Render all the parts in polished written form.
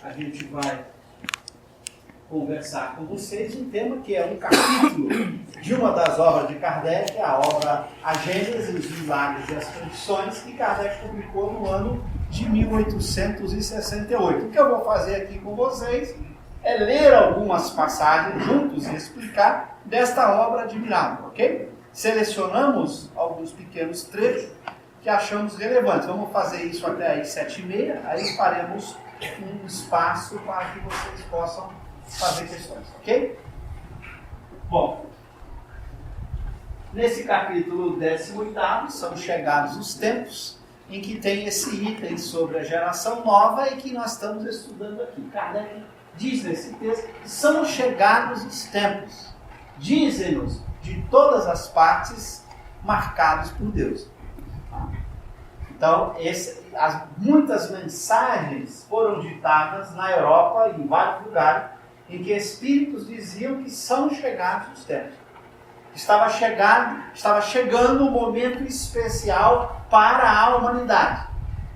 a gente vai conversar com vocês um tema que é um capítulo de uma das obras de Kardec, a obra A Gênese, os Milagres e as Condições, que Kardec publicou no ano de 1868. O que eu vou fazer aqui com vocês é ler algumas passagens juntos e explicar desta obra admirável, ok? Selecionamos alguns pequenos trechos que achamos relevantes. Vamos fazer isso até às 7h30, aí faremos um espaço para que vocês possam fazer questões, ok? Bom, nesse capítulo 18º, são chegados os tempos em que tem esse item sobre a geração nova e que nós estamos estudando aqui. Kardec diz nesse texto que são chegados os tempos, dizem-nos de todas as partes marcados por Deus. Então, muitas mensagens foram ditadas na Europa e em vários lugares em que espíritos diziam que são chegados os tempos. Estava chegando um momento especial para a humanidade.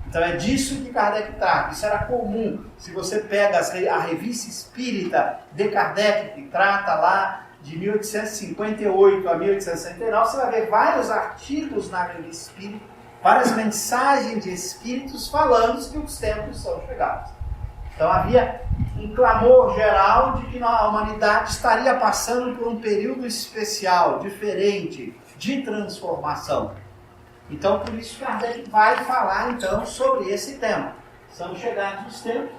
Então é disso que Kardec trata. Isso era comum. Se você pega a revista espírita de Kardec, que trata lá de 1858 a 1869, você vai ver vários artigos na revista espírita, várias mensagens de espíritos falando que os tempos são chegados. Então havia um clamor geral de que a humanidade estaria passando por um período especial, diferente, de transformação. Então, por isso Kardec vai falar então sobre esse tema. São chegados os tempos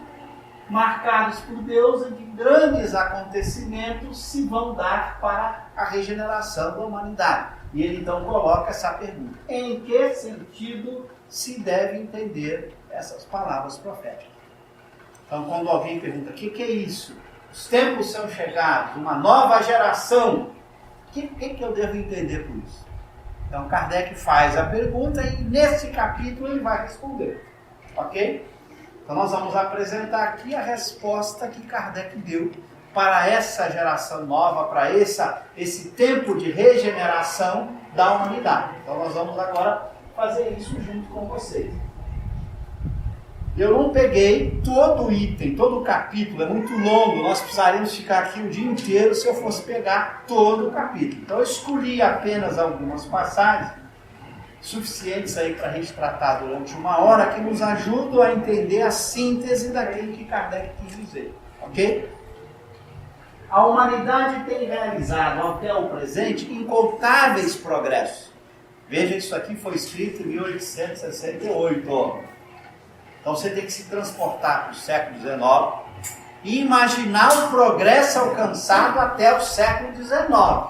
marcados por Deus em que grandes acontecimentos se vão dar para a regeneração da humanidade. E ele então coloca essa pergunta: em que sentido se deve entender essas palavras proféticas? Então, quando alguém pergunta, o que é isso? Os tempos são chegados, uma nova geração. O que eu devo entender por isso? Então, Kardec faz a pergunta e nesse capítulo ele vai responder. Ok? Então, nós vamos apresentar aqui a resposta que Kardec deu para essa geração nova, para esse tempo de regeneração da humanidade. Então, nós vamos agora fazer isso junto com vocês. Eu não peguei todo o item, todo o capítulo, é muito longo, nós precisaríamos ficar aqui o dia inteiro se eu fosse pegar todo o capítulo. Então eu escolhi apenas algumas passagens suficientes aí para a gente tratar durante 1 hora, que nos ajudam a entender a síntese daquilo que Kardec quis dizer, ok? A humanidade tem realizado até o presente incontáveis progressos. Veja, isso aqui foi escrito em 1868, Então você tem que se transportar para o século XIX e imaginar o progresso alcançado até o século XIX.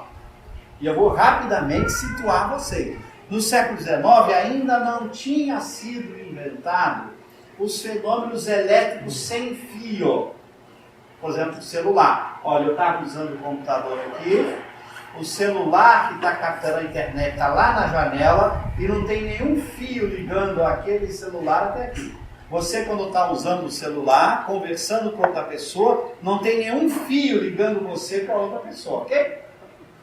E eu vou rapidamente situar vocês. No século XIX ainda não tinha sido inventado os fenômenos elétricos sem fio. Por exemplo, o celular. Olha, eu estava usando o computador aqui, o celular que está captando a internet está lá na janela e não tem nenhum fio ligando aquele celular até aqui. Você, quando está usando o celular, conversando com outra pessoa, não tem nenhum fio ligando você com a outra pessoa, ok?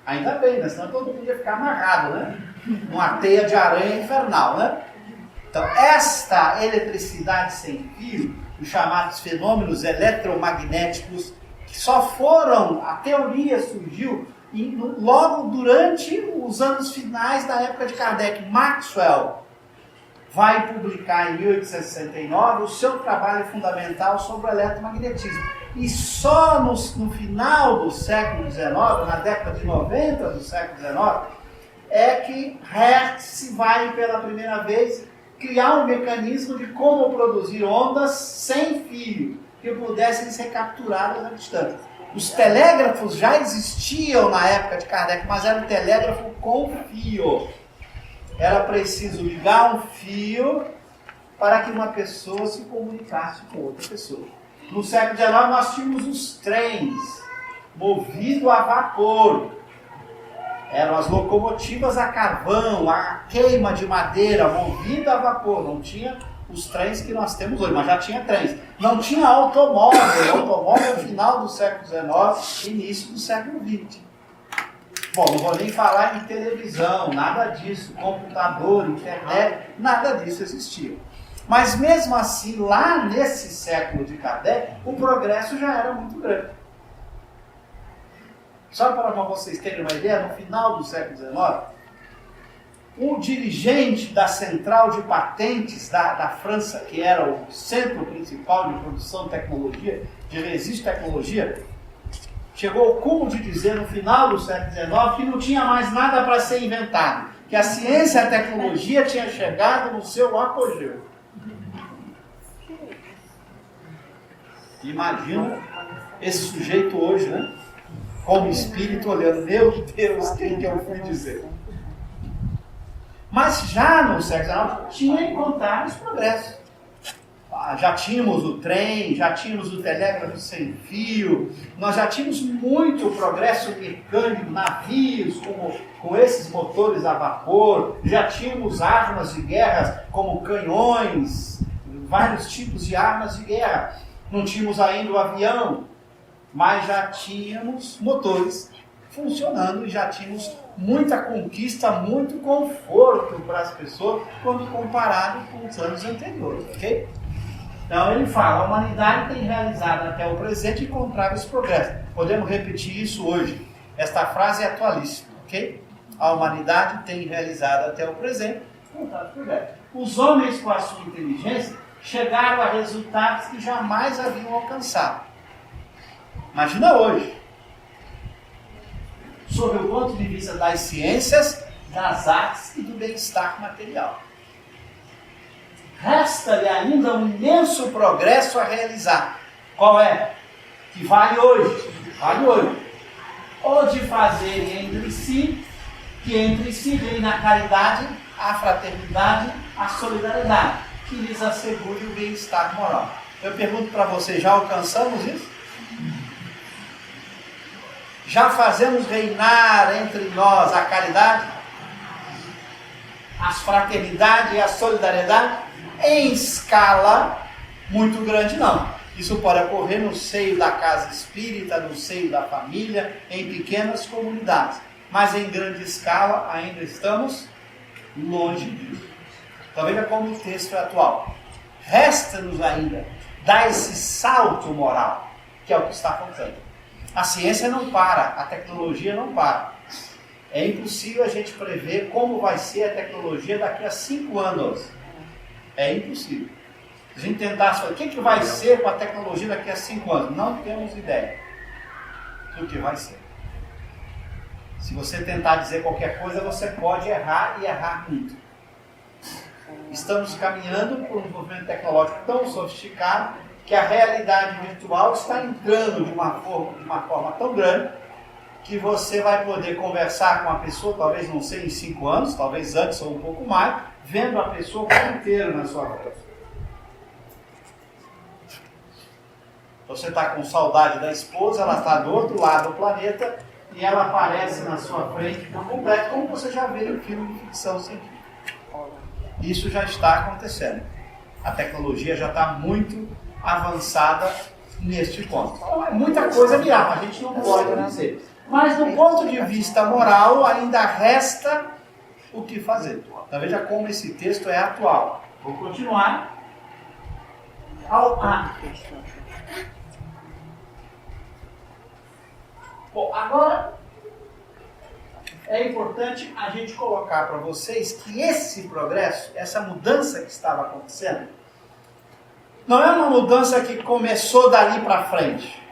Ainda bem, né? Senão todo mundo ia ficar amarrado, né? Numa teia de aranha infernal, né? Então, esta eletricidade sem fio, os chamados fenômenos eletromagnéticos, que só foram, a teoria surgiu logo durante os anos finais da época de Kardec. Maxwell vai publicar em 1869 o seu trabalho fundamental sobre o eletromagnetismo. E só no final do século XIX, na década de 90 do século XIX, é que Hertz vai pela primeira vez criar um mecanismo de como produzir ondas sem fio, que pudessem ser capturadas à distância. Os telégrafos já existiam na época de Kardec, mas era um telégrafo com fio. Era preciso ligar um fio para que uma pessoa se comunicasse com outra pessoa. No século XIX nós tínhamos os trens movidos a vapor. Eram as locomotivas a carvão, a queima de madeira, movida a vapor. Não tinha os trens que nós temos hoje, mas já tinha trens. Não tinha automóvel. Automóvel no final do século XIX, início do século XX. Bom, não vou nem falar em televisão, nada disso, computador, internet, nada disso existia. Mas mesmo assim, lá nesse século de Kardec, o progresso já era muito grande. Só para vocês terem uma ideia, no final do século XIX, o dirigente da central de patentes da França, que era o centro principal de produção de tecnologia, de registro de tecnologia, chegou ao cúmulo de dizer no final do século XIX que não tinha mais nada para ser inventado, que a ciência e a tecnologia tinha chegado no seu apogeu. Imagina esse sujeito hoje, né? Como espírito olhando, meu Deus, quem que eu fui dizer? Mas já no século XIX tinha incontáveis progressos. Já tínhamos o trem, já tínhamos o telégrafo sem fio, nós já tínhamos muito progresso mecânico, navios com esses motores a vapor, já tínhamos armas de guerra como canhões, vários tipos de armas de guerra. Não tínhamos ainda o avião, mas já tínhamos motores funcionando e já tínhamos muita conquista, muito conforto para as pessoas quando comparado com os anos anteriores, ok? Então ele fala, a humanidade tem realizado até o presente incontáveis progressos. Podemos repetir isso hoje. Esta frase é atualíssima, ok? A humanidade tem realizado até o presente incontáveis progressos. Os homens, com a sua inteligência, chegaram a resultados que jamais haviam alcançado. Imagina hoje, sob o ponto de vista das ciências, das artes e do bem-estar material. Resta-lhe ainda um imenso progresso a realizar. Qual é? Que vale hoje. Vale hoje. Ou de fazerem entre si, que entre si vem na caridade, a fraternidade, a solidariedade, que lhes assegure o bem-estar moral. Eu pergunto para vocês, já alcançamos isso? Já fazemos reinar entre nós a caridade, a fraternidade e a solidariedade? Em escala muito grande, não. Isso pode ocorrer no seio da casa espírita, no seio da família, em pequenas comunidades. Mas em grande escala ainda estamos longe disso. Então veja como o texto é atual. Resta-nos ainda dar esse salto moral, que é o que está faltando. A ciência não para, a tecnologia não para. É impossível a gente prever como vai ser a tecnologia daqui a 5 anos. É impossível. Se a gente tentasse falar, o que vai ser com a tecnologia daqui a 5 anos? Não temos ideia do que vai ser. Se você tentar dizer qualquer coisa, você pode errar e errar muito. Estamos caminhando por um desenvolvimento tecnológico tão sofisticado que a realidade virtual está entrando de uma forma tão grande que você vai poder conversar com a pessoa, talvez não sei em 5 anos, talvez antes ou um pouco mais, vendo a pessoa por inteiro na sua voz. Você está com saudade da esposa, ela está do outro lado do planeta e ela aparece na sua frente por completo, como você já vê em filme de ficção científica. Isso já está acontecendo. A tecnologia já está muito avançada neste ponto. Então é muita coisa virar, a gente não pode dizer. Mas do ponto de vista moral, ainda resta o que fazer. Então veja como esse texto é atual. Vou continuar. Bom, agora é importante a gente colocar para vocês que esse progresso, essa mudança que estava acontecendo, não é uma mudança que começou dali para frente.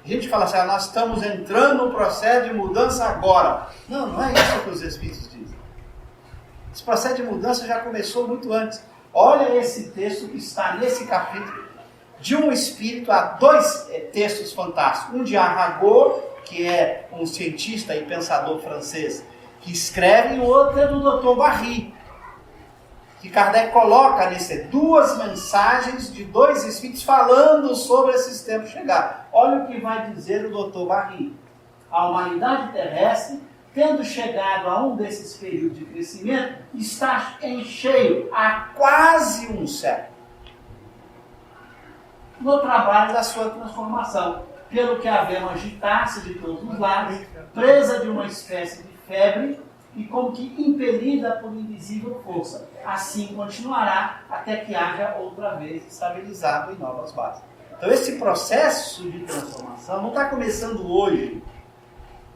A gente fala assim, nós estamos entrando no processo de mudança agora. Não, não é isso que os Espíritos dizem. Esse processo de mudança já começou muito antes. Olha esse texto que está nesse capítulo. De um espírito, há 2 textos fantásticos. Um de Arago, que é um cientista e pensador francês, que escreve, e o outro é do Dr. Barry, que Kardec coloca nesse 2 mensagens de 2 espíritos falando sobre esses tempos chegar. Olha o que vai dizer o Dr. Barry. A humanidade terrestre, tendo chegado a um desses períodos de crescimento, está em cheio há quase um século no trabalho da sua transformação, pelo que a vemos agitar-se de todos os lados, presa de uma espécie de febre, e como que impelida por invisível força. Assim continuará até que haja outra vez estabilizado em novas bases. Então esse processo de transformação não está começando hoje,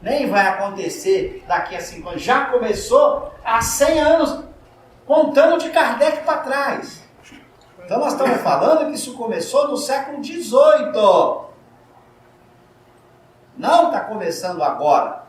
nem vai acontecer daqui a 5 anos. Já começou há 100 anos, contando de Kardec para trás. Então nós estamos falando que isso começou no século XVIII. Não está começando agora.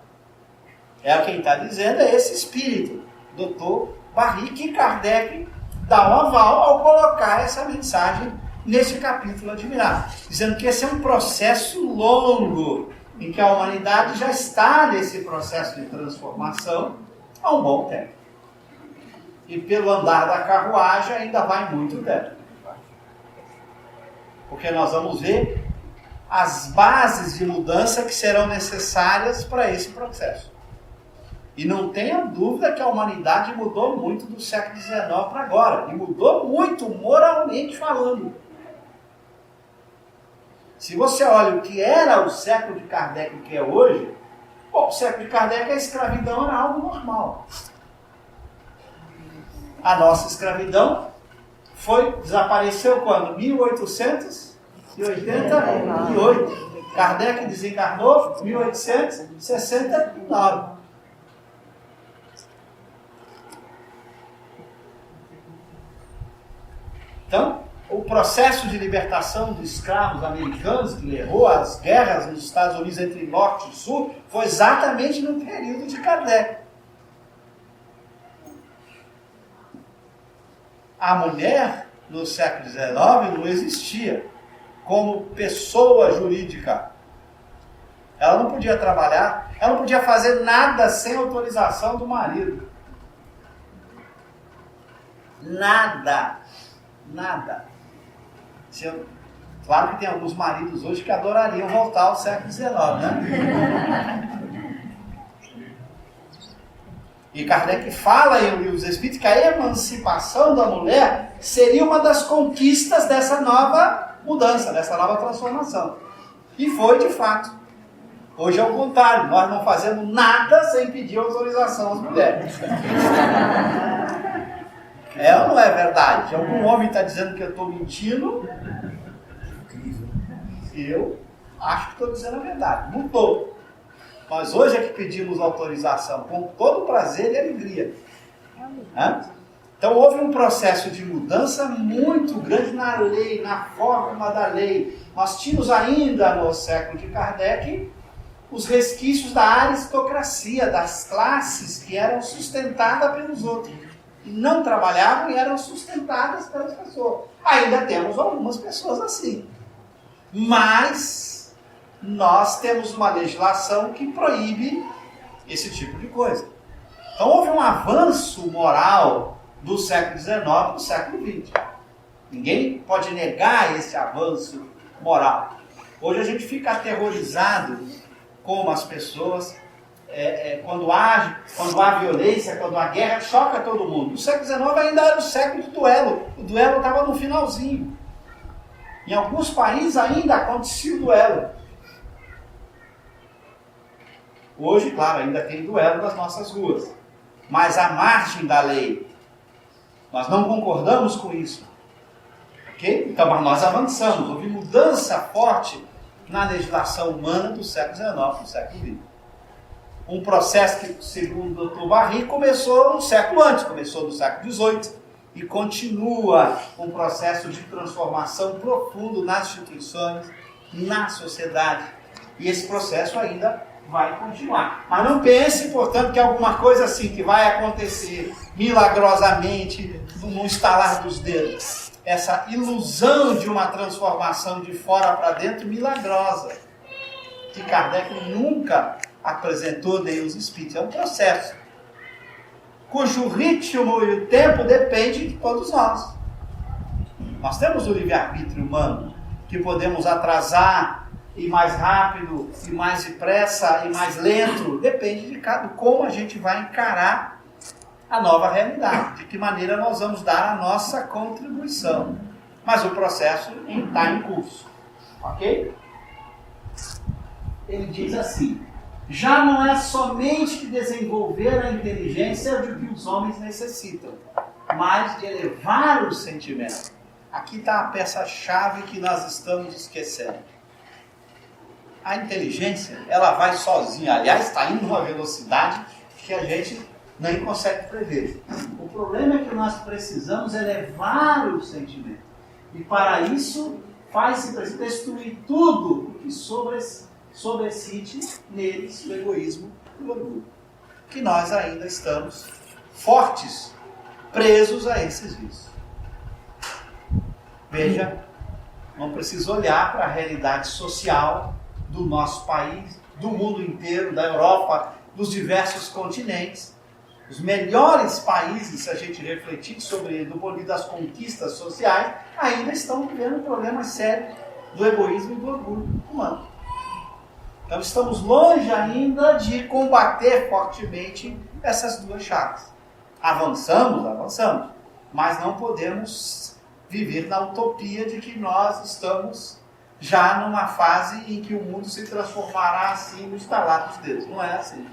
Quem está dizendo é esse espírito, Dr. Barry, que Kardec dá um aval ao colocar essa mensagem nesse capítulo admirável, dizendo que esse é um processo longo, em que a humanidade já está nesse processo de transformação há um bom tempo. E pelo andar da carruagem ainda vai muito tempo. Porque nós vamos ver as bases de mudança que serão necessárias para esse processo. E não tenha dúvida que a humanidade mudou muito do século XIX para agora. E mudou muito moralmente falando. Se você olha o que era o século de Kardec e o que é hoje, o século de Kardec, a escravidão era algo normal. A nossa escravidão desapareceu quando? 1888. Kardec desencarnou em 1869. Então, o processo de libertação dos escravos americanos, que levou às guerras nos Estados Unidos entre Norte e Sul, foi exatamente no período de Kardec. A mulher, no século XIX, não existia como pessoa jurídica. Ela não podia trabalhar, ela não podia fazer nada sem autorização do marido. Nada. Claro que tem alguns maridos hoje que adorariam voltar ao século XIX, né? E Kardec fala em Os Espíritos que a emancipação da mulher seria uma das conquistas dessa nova mudança, dessa nova transformação. E foi de fato. Hoje é o contrário, nós não fazemos nada sem pedir autorização às mulheres. É ou não é verdade? Algum homem está dizendo que eu estou mentindo? Eu acho que estou dizendo a verdade. Não estou. Mas hoje é que pedimos autorização, com todo prazer e alegria. Então houve um processo de mudança muito grande na lei, na forma da lei. Nós tínhamos ainda no século de Kardec os resquícios da aristocracia, das classes que eram sustentadas pelos outros. E não trabalhavam e eram sustentadas pelas pessoas. Ainda temos algumas pessoas assim. Mas nós temos uma legislação que proíbe esse tipo de coisa. Então houve um avanço moral do século XIX para o século XX. Ninguém pode negar esse avanço moral. Hoje a gente fica aterrorizado como as pessoas, quando há violência, quando há guerra, choca todo mundo. O século XIX ainda era o século do duelo. O duelo estava no finalzinho. Em alguns países ainda acontecia o duelo. Hoje, claro, ainda tem duelo nas nossas ruas. Mas à margem da lei. Nós não concordamos com isso. Okay? Então, mas nós avançamos. Houve mudança forte na legislação humana do século XIX para o século XX. Um processo que, segundo o Dr. Barry, começou no século antes, começou no século XVIII e continua um processo de transformação profundo nas instituições, na sociedade. E esse processo ainda vai continuar. Mas não pense, portanto, que é alguma coisa assim que vai acontecer milagrosamente, num estalar dos dedos. Essa ilusão de uma transformação de fora para dentro milagrosa, que Kardec nunca apresentou nem os espíritos. É um processo cujo ritmo e o tempo depende de todos nós. Nós temos o livre-arbítrio humano, que podemos atrasar, ir mais rápido, ir mais depressa, ir mais lento. Depende de como a gente vai encarar a nova realidade, de que maneira nós vamos dar a nossa contribuição. Mas o processo está em curso. Ok? Ele diz assim: já não é somente de desenvolver a inteligência de que os homens necessitam, mas de elevar o sentimento. Aqui está a peça-chave que nós estamos esquecendo. A inteligência, ela vai sozinha. Aliás, está indo numa velocidade que a gente nem consegue prever. O problema é que nós precisamos elevar o sentimento. E para isso, faz-se preciso destruir tudo o que sobrescite neles o egoísmo e o orgulho. Que nós ainda estamos fortes, presos a esses vícios. Veja, não precisa olhar para a realidade social do nosso país, do mundo inteiro, da Europa, dos diversos continentes. Os melhores países, se a gente refletir sobre ele, do ponto de vista das conquistas sociais, ainda estão vivendo problemas sérios do egoísmo e do orgulho humano. Então estamos longe ainda de combater fortemente essas duas chaves. Avançamos, mas não podemos viver na utopia de que nós estamos já numa fase em que o mundo se transformará assim no estalar dos dedos. Não é assim.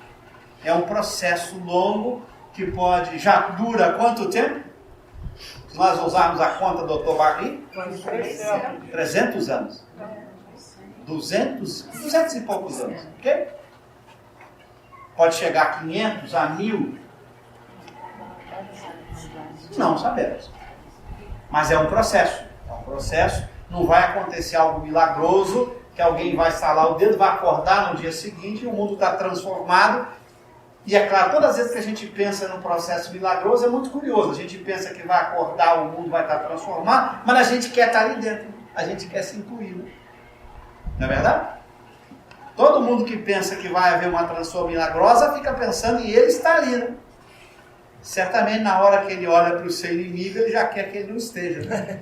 É um processo longo que já dura quanto tempo? Se nós usarmos a conta do Dr. Barry, 300 anos. 200 e poucos anos. Ok? Pode chegar a 500, a 1000. Não sabemos. Mas é um processo. Não vai acontecer algo milagroso, que alguém vai estalar o dedo, vai acordar no dia seguinte e o mundo está transformado. E é claro, todas as vezes que a gente pensa num processo milagroso, é muito curioso. A gente pensa que vai acordar, o mundo vai estar transformado, mas a gente quer estar ali dentro. A gente quer se incluir. Não é verdade? Todo mundo que pensa que vai haver uma transformação milagrosa, fica pensando em ele estar ali, né? Certamente na hora que ele olha para o seu inimigo, ele já quer que ele não esteja, né?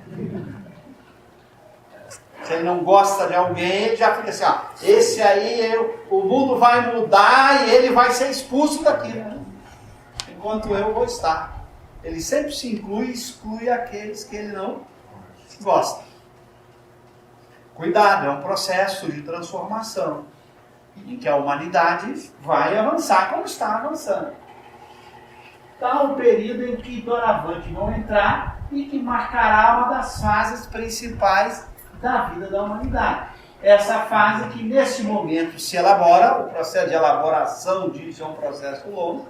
Se ele não gosta de alguém, ele já fica assim, esse aí, o mundo vai mudar e ele vai ser expulso daqui, né? Enquanto eu vou estar. Ele sempre se inclui e exclui aqueles que ele não gosta. Cuidado, é um processo de transformação em que a humanidade vai avançar como está avançando. Está o período em que doravante vão entrar e que marcará uma das fases principais da vida da humanidade. Essa fase que neste momento se elabora, o processo de elaboração disso é um processo longo,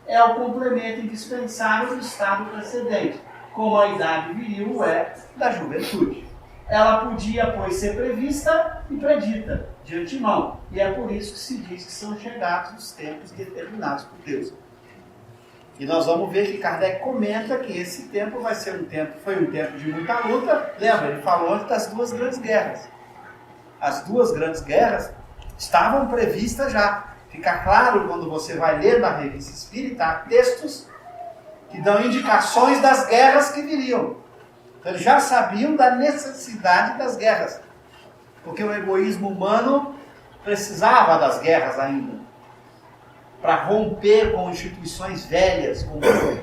é o complemento indispensável do estado precedente, como a idade viril é da juventude. Ela podia, pois, ser prevista e predita de antemão, e é por isso que se diz que são chegados os tempos determinados por Deus. E nós vamos ver que Kardec comenta que esse tempo foi um tempo de muita luta. Lembra, ele falou antes das duas grandes guerras. As duas grandes guerras estavam previstas já. Fica claro quando você vai ler na Revista Espírita, há textos que dão indicações das guerras que viriam. Então, eles já sabiam da necessidade das guerras. Porque o egoísmo humano precisava das guerras ainda. Para romper com instituições velhas,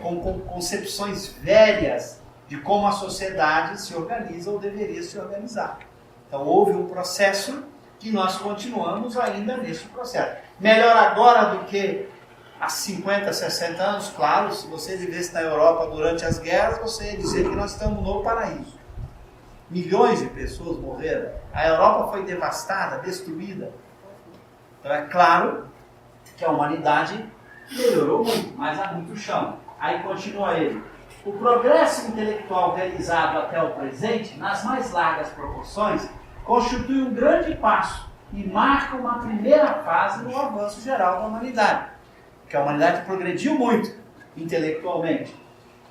com concepções velhas de como a sociedade se organiza ou deveria se organizar. Então houve um processo que nós continuamos ainda neste processo. Melhor agora do que há 50, 60 anos, claro, se você vivesse na Europa durante as guerras, você ia dizer que nós estamos no paraíso. Milhões de pessoas morreram, a Europa foi devastada, destruída. Então é claro que a humanidade melhorou muito, mas há muito chão. Aí continua ele. O progresso intelectual realizado até o presente, nas mais largas proporções, constitui um grande passo e marca uma primeira fase no avanço geral da humanidade. Porque a humanidade progrediu muito intelectualmente.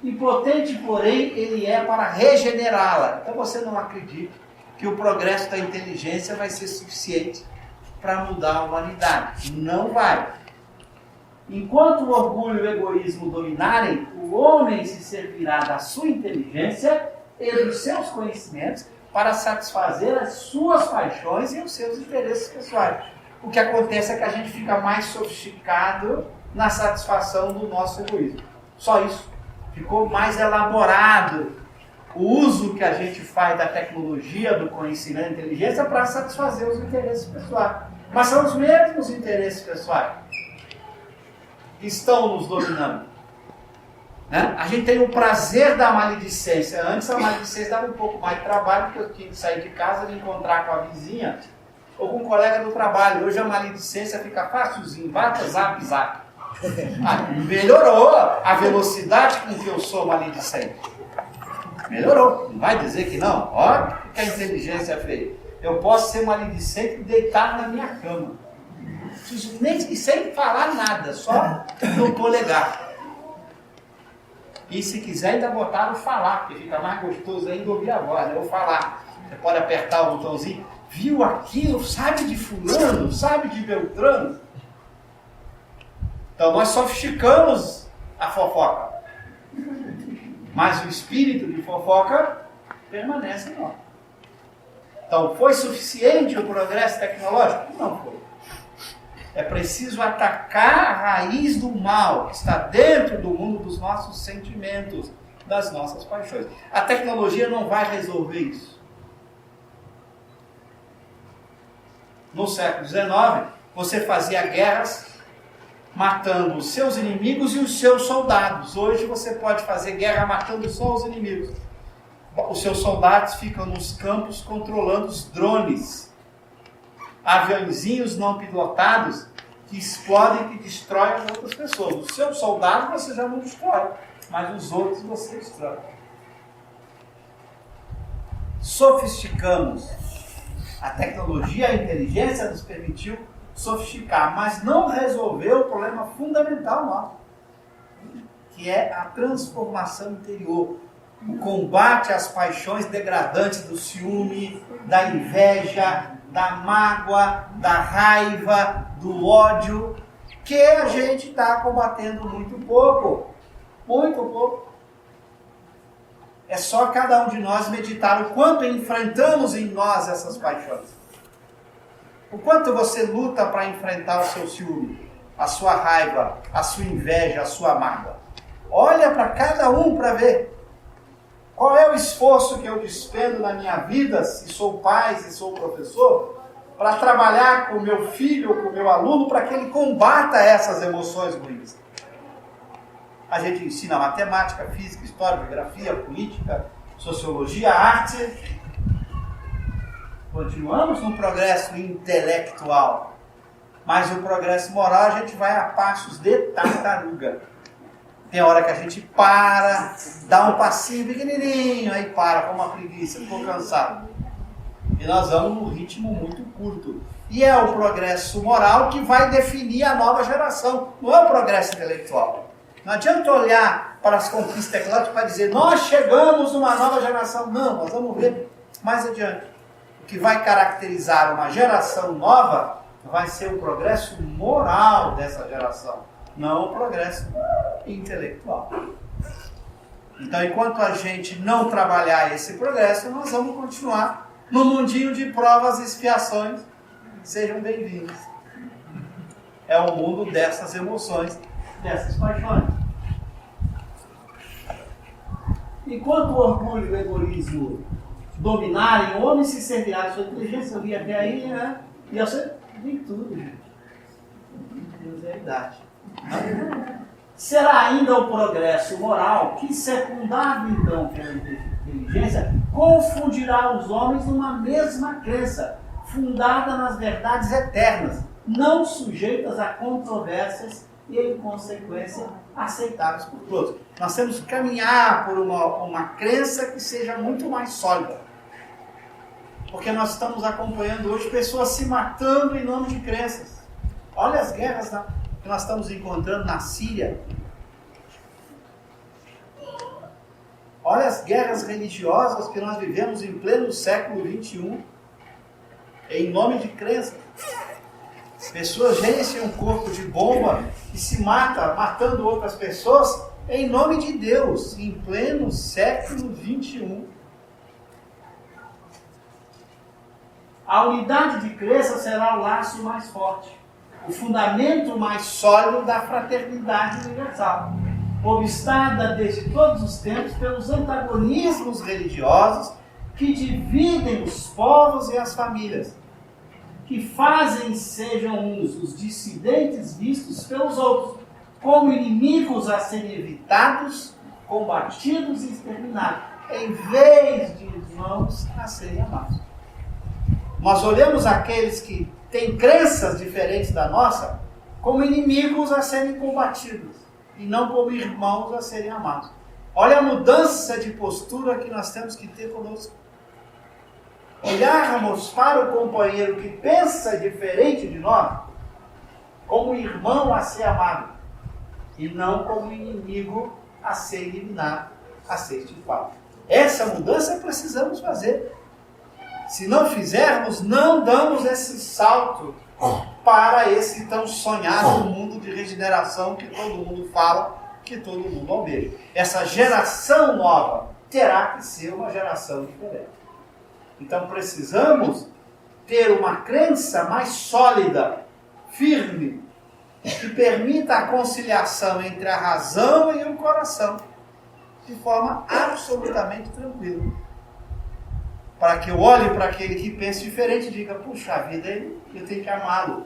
Impotente, porém, ele é para regenerá-la. Então você não acredita que o progresso da inteligência vai ser suficiente para mudar a humanidade. Não vai. Enquanto o orgulho e o egoísmo dominarem, o homem se servirá da sua inteligência e dos seus conhecimentos para satisfazer as suas paixões e os seus interesses pessoais. O que acontece é que a gente fica mais sofisticado na satisfação do nosso egoísmo. Só isso. Ficou mais elaborado o uso que a gente faz da tecnologia, do conhecimento, da inteligência para satisfazer os interesses pessoais. Mas são os mesmos interesses pessoais que estão nos dominando. Né? A gente tem o prazer da maledicência. Antes a maledicência dava um pouco mais de trabalho, porque eu tinha que sair de casa e me encontrar com a vizinha ou com um colega do trabalho. Hoje a maledicência fica facilzinho, bata, zap, zap. Melhorou a velocidade com que eu sou maledicente. Melhorou. Não vai dizer que não. Olha o que a inteligência fez. Eu posso ser maledicente e deitar na minha cama. Nem, sem falar nada, só no polegar. E se quiser ainda botar o falar, porque fica mais gostoso ainda ouvir a voz, né? O falar. Você pode apertar o botãozinho. Viu aquilo? Sabe de fulano? Sabe de Beltrano? Então nós sofisticamos a fofoca. Mas o espírito de fofoca permanece em nós. Então, foi suficiente o progresso tecnológico? Não foi. É preciso atacar a raiz do mal que está dentro do mundo dos nossos sentimentos, das nossas paixões. A tecnologia não vai resolver isso. No século XIX, você fazia guerras matando os seus inimigos e os seus soldados. Hoje você pode fazer guerra matando só os inimigos. Os seus soldados ficam nos campos controlando os drones. Aviãozinhos não pilotados que explodem e que destroem as outras pessoas. Os seus soldados você já não destrói, mas os outros você destrói. Sofisticamos. A tecnologia, a inteligência nos permitiu sofisticar, mas não resolveu o problema fundamental nosso, que é a transformação interior, o combate às paixões degradantes do ciúme, da inveja, da mágoa, da raiva, do ódio, que a gente está combatendo muito pouco. Muito pouco. É só cada um de nós meditar o quanto enfrentamos em nós essas paixões. O quanto você luta para enfrentar o seu ciúme, a sua raiva, a sua inveja, a sua mágoa. Olha para cada um para ver. Qual é o esforço que eu despendo na minha vida, se sou pai, se sou professor, para trabalhar com o meu filho ou com o meu aluno para que ele combata essas emoções ruins? A gente ensina matemática, física, história, geografia, política, sociologia, arte. Continuamos no progresso intelectual, mas o progresso moral a gente vai a passos de tartaruga. Tem hora que a gente para, dá um passinho pequenininho, aí para com uma preguiça, ficou cansado. E nós vamos num ritmo muito curto. E é o progresso moral que vai definir a nova geração, não é o progresso intelectual. Não adianta olhar para as conquistas tecnológicas para dizer, nós chegamos numa nova geração. Não, nós vamos ver mais adiante. O que vai caracterizar uma geração nova vai ser o progresso moral dessa geração, não o progresso intelectual. Então, enquanto a gente não trabalhar esse progresso, nós vamos continuar no mundinho de provas e expiações. Sejam bem-vindos. É o mundo dessas emoções, dessas paixões. Enquanto o orgulho e o egoísmo dominarem o homem, se servirá de sua inteligência, eu vi até aí, né? E você vi tudo, gente. Deus é a idade. Será ainda o progresso moral que, secundado então pela inteligência, confundirá os homens numa mesma crença, fundada nas verdades eternas, não sujeitas a controvérsias e, em consequência, aceitáveis por todos. Nós temos que caminhar por uma crença que seja muito mais sólida. Porque nós estamos acompanhando hoje pessoas se matando em nome de crenças. Olha as guerras que nós estamos encontrando na Síria. Olha as guerras religiosas que nós vivemos em pleno século XXI, em nome de crença. Pessoas enchem um corpo de bomba e se matando outras pessoas em nome de Deus, em pleno século XXI. A unidade de crença será o laço mais forte, o fundamento mais sólido da fraternidade universal, obstada desde todos os tempos pelos antagonismos religiosos que dividem os povos e as famílias. que fazem sejam uns os dissidentes vistos pelos outros, como inimigos a serem evitados, combatidos e exterminados, em vez de irmãos a serem amados. Nós olhamos aqueles que têm crenças diferentes da nossa como inimigos a serem combatidos e não como irmãos a serem amados. Olha a mudança de postura que nós temos que ter conosco. Olharmos para o companheiro que pensa diferente de nós como irmão a ser amado e não como inimigo a ser eliminado, a ser extirpado. Essa mudança precisamos fazer. Se não fizermos, não damos esse salto para esse tão sonhado mundo de regeneração que todo mundo fala, que todo mundo almeja. Essa geração nova terá que ser uma geração diferente. Então precisamos ter uma crença mais sólida, firme, que permita a conciliação entre a razão e o coração, de forma absolutamente tranquila. Para que eu olhe para aquele que pensa diferente e diga, puxa vida, eu tenho que amá-lo.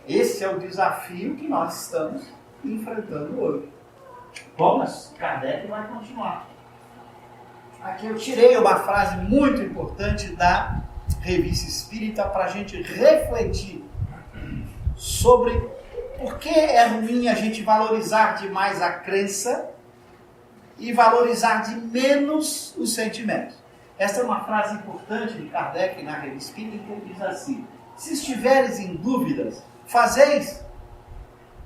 Esse é o desafio que nós estamos enfrentando hoje. Bom, mas Kardec vai continuar. Aqui eu tirei uma frase muito importante da Revista Espírita para a gente refletir sobre por que é ruim a gente valorizar demais a crença e valorizar de menos os sentimentos. Essa é uma frase importante de Kardec na Revista Espírita, que ele diz assim: se estiveres em dúvidas, fazeis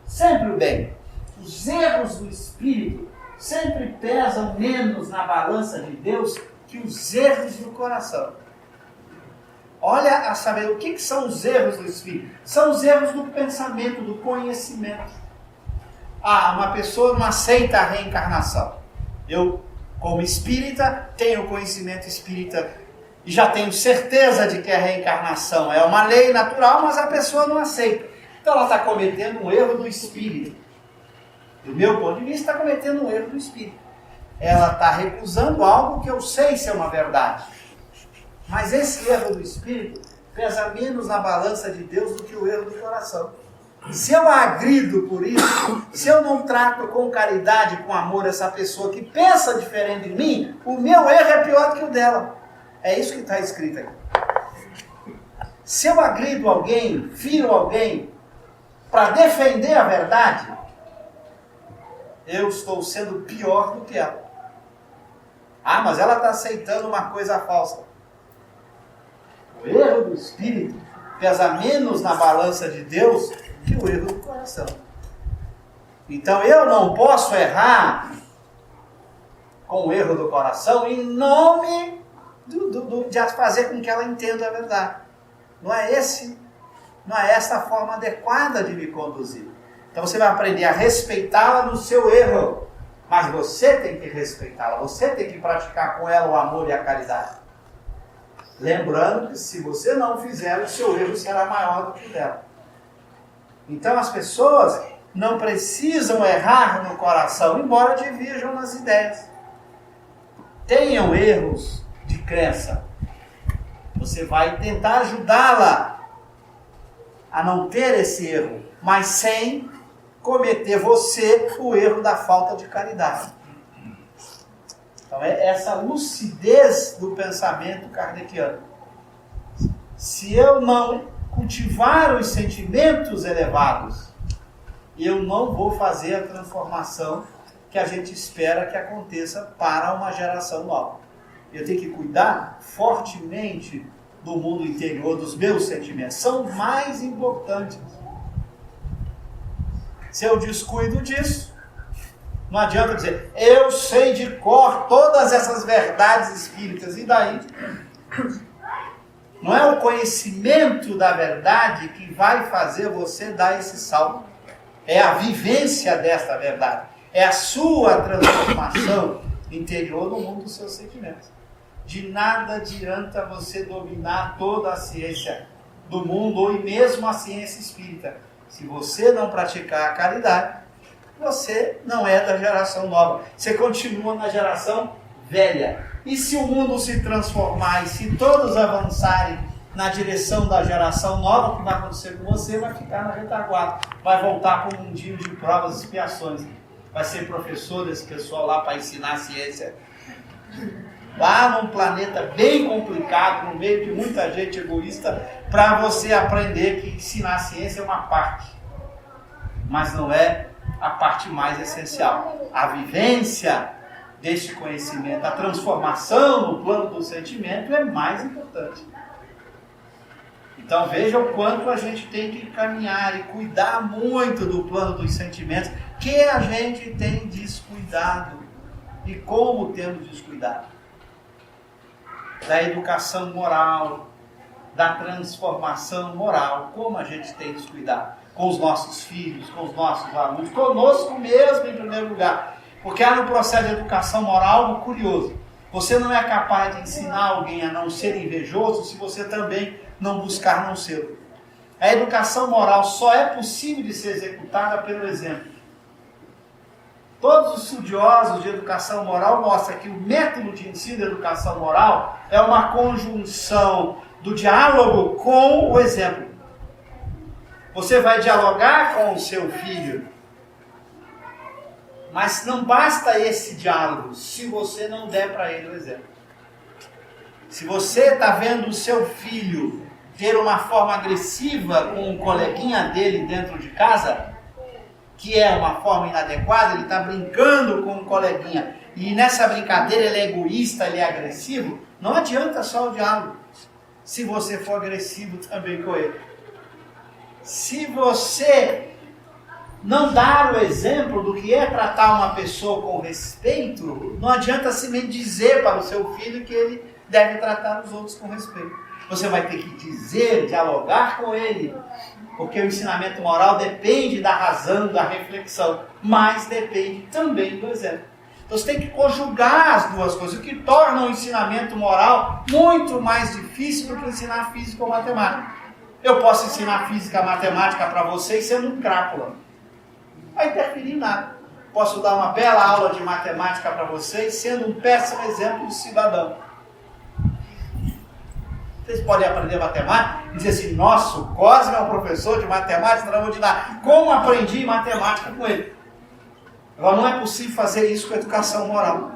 sempre o bem. Os erros do espírito sempre pesam menos na balança de Deus que os erros do coração. Olha a saber o que são os erros do espírito. São os erros do pensamento, do conhecimento. Uma pessoa não aceita a reencarnação. Eu, como espírita, tenho conhecimento espírita e já tenho certeza de que a reencarnação é uma lei natural, mas a pessoa não aceita. Então ela está cometendo um erro do espírito. Do meu ponto de vista, está cometendo um erro do espírito. Ela está recusando algo que eu sei ser uma verdade. Mas esse erro do espírito pesa menos na balança de Deus do que o erro do coração. Se eu agrido por isso, se eu não trato com caridade, com amor essa pessoa que pensa diferente de mim, o meu erro é pior do que o dela. É isso que está escrito aqui. Se eu agrido alguém, firo alguém, para defender a verdade, eu estou sendo pior do que ela. Mas ela está aceitando uma coisa falsa. O erro do espírito pesa menos na balança de Deus que o erro do coração. Então eu não posso errar com o erro do coração em nome de fazer com que ela entenda a verdade. Não é essa a forma adequada de me conduzir. Então você vai aprender a respeitá-la no seu erro, mas você tem que respeitá-la, você tem que praticar com ela o amor e a caridade. Lembrando que se você não fizer, o seu erro será maior do que o dela. Então as pessoas não precisam errar no coração, embora divirjam nas ideias. Tenham erros de crença. Você vai tentar ajudá-la a não ter esse erro, mas sem cometer você o erro da falta de caridade. Então é essa lucidez do pensamento kardeciano. Se eu não cultivar os sentimentos elevados, eu não vou fazer a transformação que a gente espera que aconteça para uma geração nova. Eu tenho que cuidar fortemente do mundo interior, dos meus sentimentos. São mais importantes. Se eu descuido disso, não adianta dizer, eu sei de cor todas essas verdades espíritas. E daí? Não é o conhecimento da verdade que vai fazer você dar esse salto. É a vivência desta verdade. É a sua transformação interior no mundo dos seus sentimentos. De nada adianta você dominar toda a ciência do mundo, ou mesmo a ciência espírita. Se você não praticar a caridade, você não é da geração nova. Você continua na geração velha. E se o mundo se transformar, e se todos avançarem na direção da geração nova. O que vai acontecer com você vai ficar na retaguarda, vai voltar para um mundinho de provas e expiações, vai ser professor desse pessoal lá para ensinar a ciência, lá num planeta bem complicado, no meio de muita gente egoísta, para você aprender que ensinar a ciência é uma parte, mas não é a parte mais essencial. A vivência deste conhecimento, a transformação no plano do sentimento é mais importante. Então veja o quanto a gente tem que caminhar e cuidar muito do plano dos sentimentos, que a gente tem descuidado. E como temos descuidado? Da educação moral, da transformação moral, como a gente tem descuidado? Com os nossos filhos, com os nossos alunos, conosco mesmo em primeiro lugar. Porque há no processo de educação moral algo curioso. Você não é capaz de ensinar alguém a não ser invejoso se você também não buscar não ser. A educação moral só é possível de ser executada pelo exemplo. Todos os estudiosos de educação moral mostram que o método de ensino de educação moral é uma conjunção do diálogo com o exemplo. Você vai dialogar com o seu filho, mas não basta esse diálogo se você não der para ele o exemplo. Se você está vendo o seu filho ter uma forma agressiva com um coleguinha dele dentro de casa, que é uma forma inadequada, ele está brincando com um coleguinha, e nessa brincadeira ele é egoísta, ele é agressivo, não adianta só o diálogo, se você for agressivo também com ele. Se você não dar o exemplo do que é tratar uma pessoa com respeito, não adianta simplesmente dizer para o seu filho que ele deve tratar os outros com respeito. Você vai ter que dizer, dialogar com ele, porque o ensinamento moral depende da razão, da reflexão, mas depende também do exemplo. Então você tem que conjugar as duas coisas, o que torna o ensinamento moral muito mais difícil do que ensinar física ou matemática. Eu posso ensinar física e matemática para vocês sendo um crápula. Não vai interferir em nada. Posso dar uma bela aula de matemática para vocês sendo um péssimo exemplo de cidadão. Vocês podem aprender matemática e dizer assim, nossa, o Cosme é um professor de matemática extraordinário. Como aprendi matemática com ele? Agora, não é possível fazer isso com educação moral.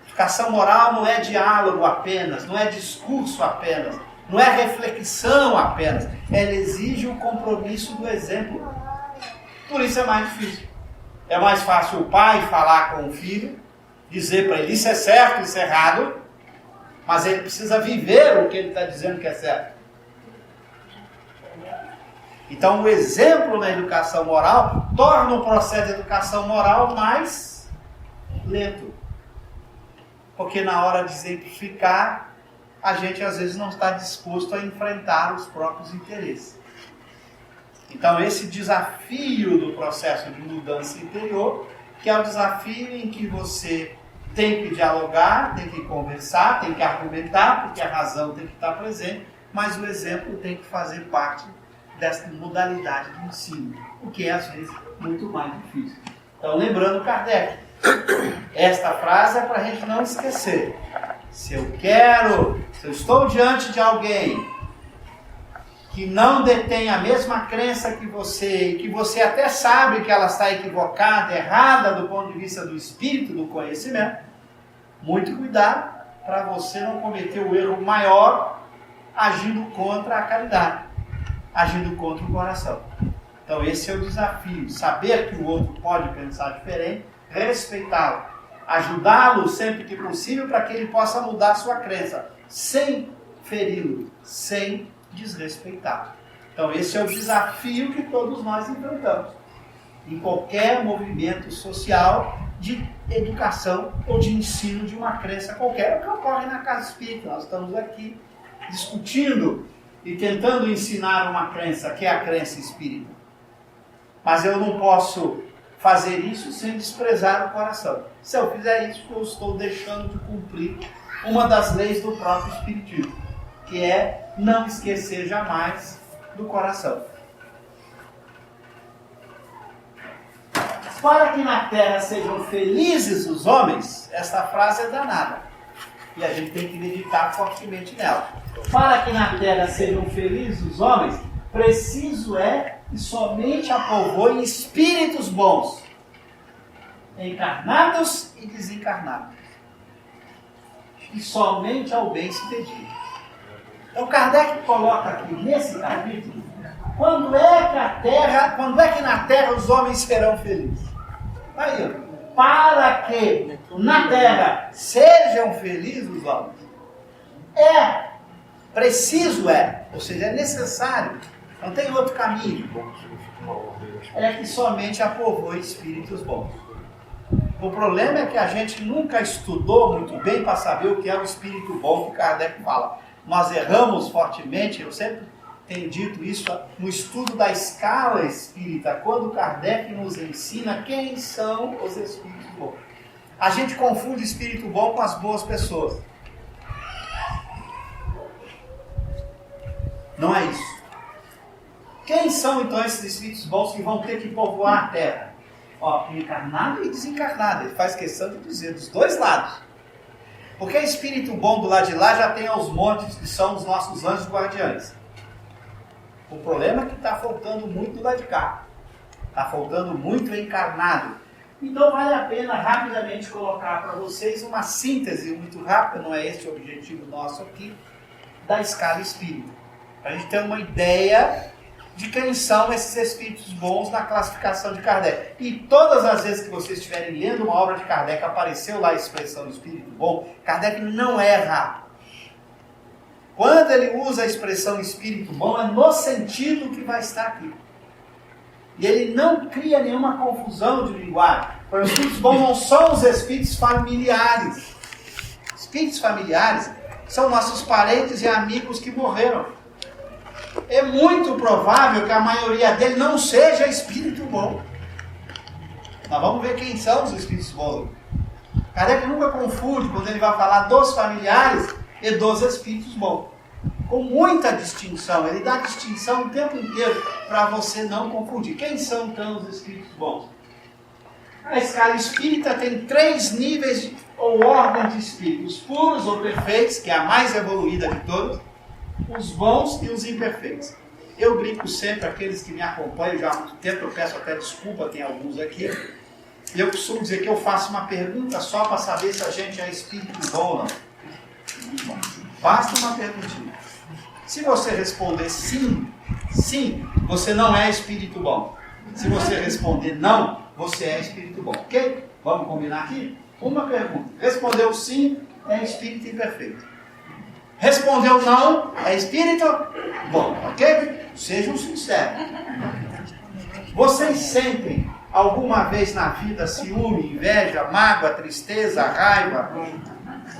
Educação moral não é diálogo apenas, não é discurso apenas, não é reflexão apenas. Ela exige o compromisso do exemplo. Por isso é mais difícil. É mais fácil o pai falar com o filho, dizer para ele, isso é certo, isso é errado, mas ele precisa viver o que ele está dizendo que é certo. Então o exemplo na educação moral torna o processo de educação moral mais lento. Porque na hora de exemplificar, a gente às vezes não está disposto a enfrentar os próprios interesses. Então esse desafio do processo de mudança interior, que é o desafio em que você tem que dialogar, tem que conversar, tem que argumentar, porque a razão tem que estar presente, mas o exemplo tem que fazer parte dessa modalidade de ensino, o que é às vezes muito mais difícil. Então lembrando Kardec, esta frase é para a gente não esquecer. Se eu estou diante de alguém que não detém a mesma crença que você, e que você até sabe que ela está equivocada, errada do ponto de vista do espírito, do conhecimento, muito cuidado para você não cometer o erro maior agindo contra a caridade, agindo contra o coração. Então esse é o desafio, saber que o outro pode pensar diferente, respeitá-lo, ajudá-lo sempre que possível para que ele possa mudar a sua crença, sem feri-lo, sem desrespeitá-lo. Então esse é o desafio que todos nós enfrentamos em qualquer movimento social de educação ou de ensino de uma crença qualquer, o que ocorre na Casa Espírita. Nós estamos aqui discutindo e tentando ensinar uma crença, que é a crença espírita. Mas eu não posso fazer isso sem desprezar o coração. Se eu fizer isso, eu estou deixando de cumprir uma das leis do próprio Espiritismo, que é não esquecer jamais do coração. Para que na terra sejam felizes os homens, esta frase é danada. E a gente tem que meditar fortemente nela. para que na terra sejam felizes os homens, preciso é que somente a povoem espíritos bons, encarnados e desencarnados, e somente ao bem se dedica. Então Kardec coloca aqui nesse capítulo, quando é que na terra os homens serão felizes? Aí, para que na terra sejam felizes os homens, preciso ou seja, é necessário, não tem outro caminho, é que somente apovoe espíritos bons. O problema é que a gente nunca estudou muito bem para saber o que é o espírito bom que Kardec fala. Nós erramos fortemente, eu sempre tenho dito isso no estudo da escala espírita, quando Kardec nos ensina quem são os espíritos bons. A gente confunde espírito bom com as boas pessoas. Não é isso. Quem são então esses espíritos bons que vão ter que povoar a terra? Encarnado e desencarnado. Ele faz questão de dizer dos dois lados. Porque espírito bom do lado de lá já tem aos montes, que são os nossos anjos guardiães. O problema é que está faltando muito do lado de cá. Está faltando muito encarnado. Então vale a pena rapidamente colocar para vocês uma síntese muito rápida, não é esse o objetivo nosso aqui, da escala espírita. Para a gente ter uma ideia de quem são esses espíritos bons na classificação de Kardec. E todas as vezes que vocês estiverem lendo uma obra de Kardec, apareceu lá a expressão espírito bom, Kardec não erra. Quando ele usa a expressão espírito bom, é no sentido que vai estar aqui. E ele não cria nenhuma confusão de linguagem. Porque os espíritos bons não são os espíritos familiares. Espíritos familiares são nossos parentes e amigos que morreram. É muito provável que a maioria dele não seja espírito bom. Nós vamos ver quem são os espíritos bons. Kardec nunca confunde quando ele vai falar dos familiares e dos espíritos bons. Com muita distinção. Ele dá distinção o tempo inteiro para você não confundir. Quem são então os espíritos bons? A escala espírita tem 3 níveis ou ordens de espíritos. Os puros ou perfeitos, que é a mais evoluída de todos. Os bons e os imperfeitos. Eu brinco sempre, aqueles que me acompanham já há muito tempo, eu peço até desculpa, tem alguns aqui. E eu costumo dizer que eu faço uma pergunta só para saber se a gente é espírito bom ou não. Basta uma perguntinha. Se você responder sim, você não é espírito bom. Se você responder não, você é espírito bom. Ok? Vamos combinar aqui? Uma pergunta. Respondeu sim, é espírito imperfeito. Respondeu não, é espírito bom, ok? Sejam sinceros. Vocês sentem alguma vez na vida ciúme, inveja, mágoa, tristeza, raiva?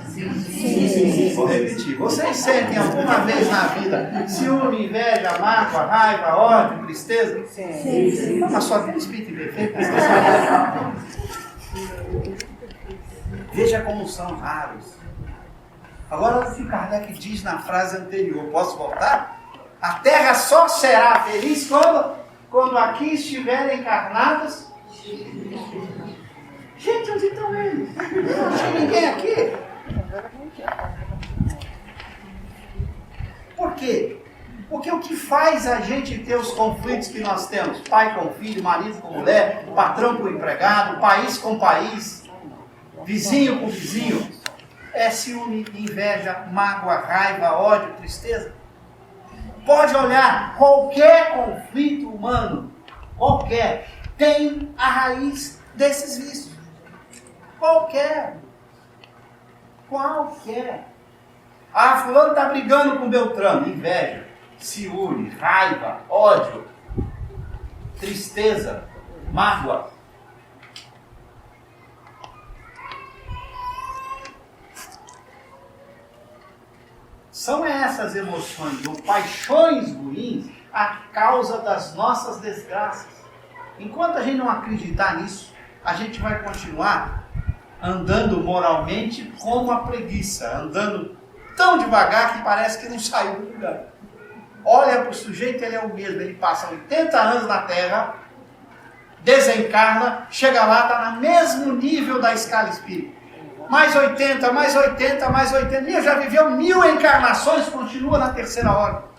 Sim. Vou repetir. Vocês sentem alguma vez na vida ciúme, inveja, mágoa, raiva, ódio, tristeza? Sim. Mas só tem espírito imperfeito. Veja como são raros. Agora o que Kardec diz na frase anterior, posso voltar? A Terra só será feliz quando aqui estiverem encarnados. Gente, onde estão eles? Não tinha ninguém aqui. Por quê? Porque o que faz a gente ter os conflitos que nós temos, pai com filho, marido com mulher, patrão com empregado, país com país, vizinho com vizinho, é ciúme, inveja, mágoa, raiva, ódio, tristeza. Pode olhar, qualquer conflito humano, qualquer, tem a raiz desses vícios. Qualquer. Fulano está brigando com Beltrano, inveja, ciúme, raiva, ódio, tristeza, mágoa. São essas emoções ou paixões ruins a causa das nossas desgraças. Enquanto a gente não acreditar nisso, a gente vai continuar andando moralmente como a preguiça, andando tão devagar que parece que não saiu do lugar. Olha para o sujeito, ele é o mesmo, ele passa 80 anos na Terra, desencarna, chega lá, está no mesmo nível da escala espírita. mais 80, mais 80, mais 80. E já viveu 1000 encarnações, continua na terceira ordem.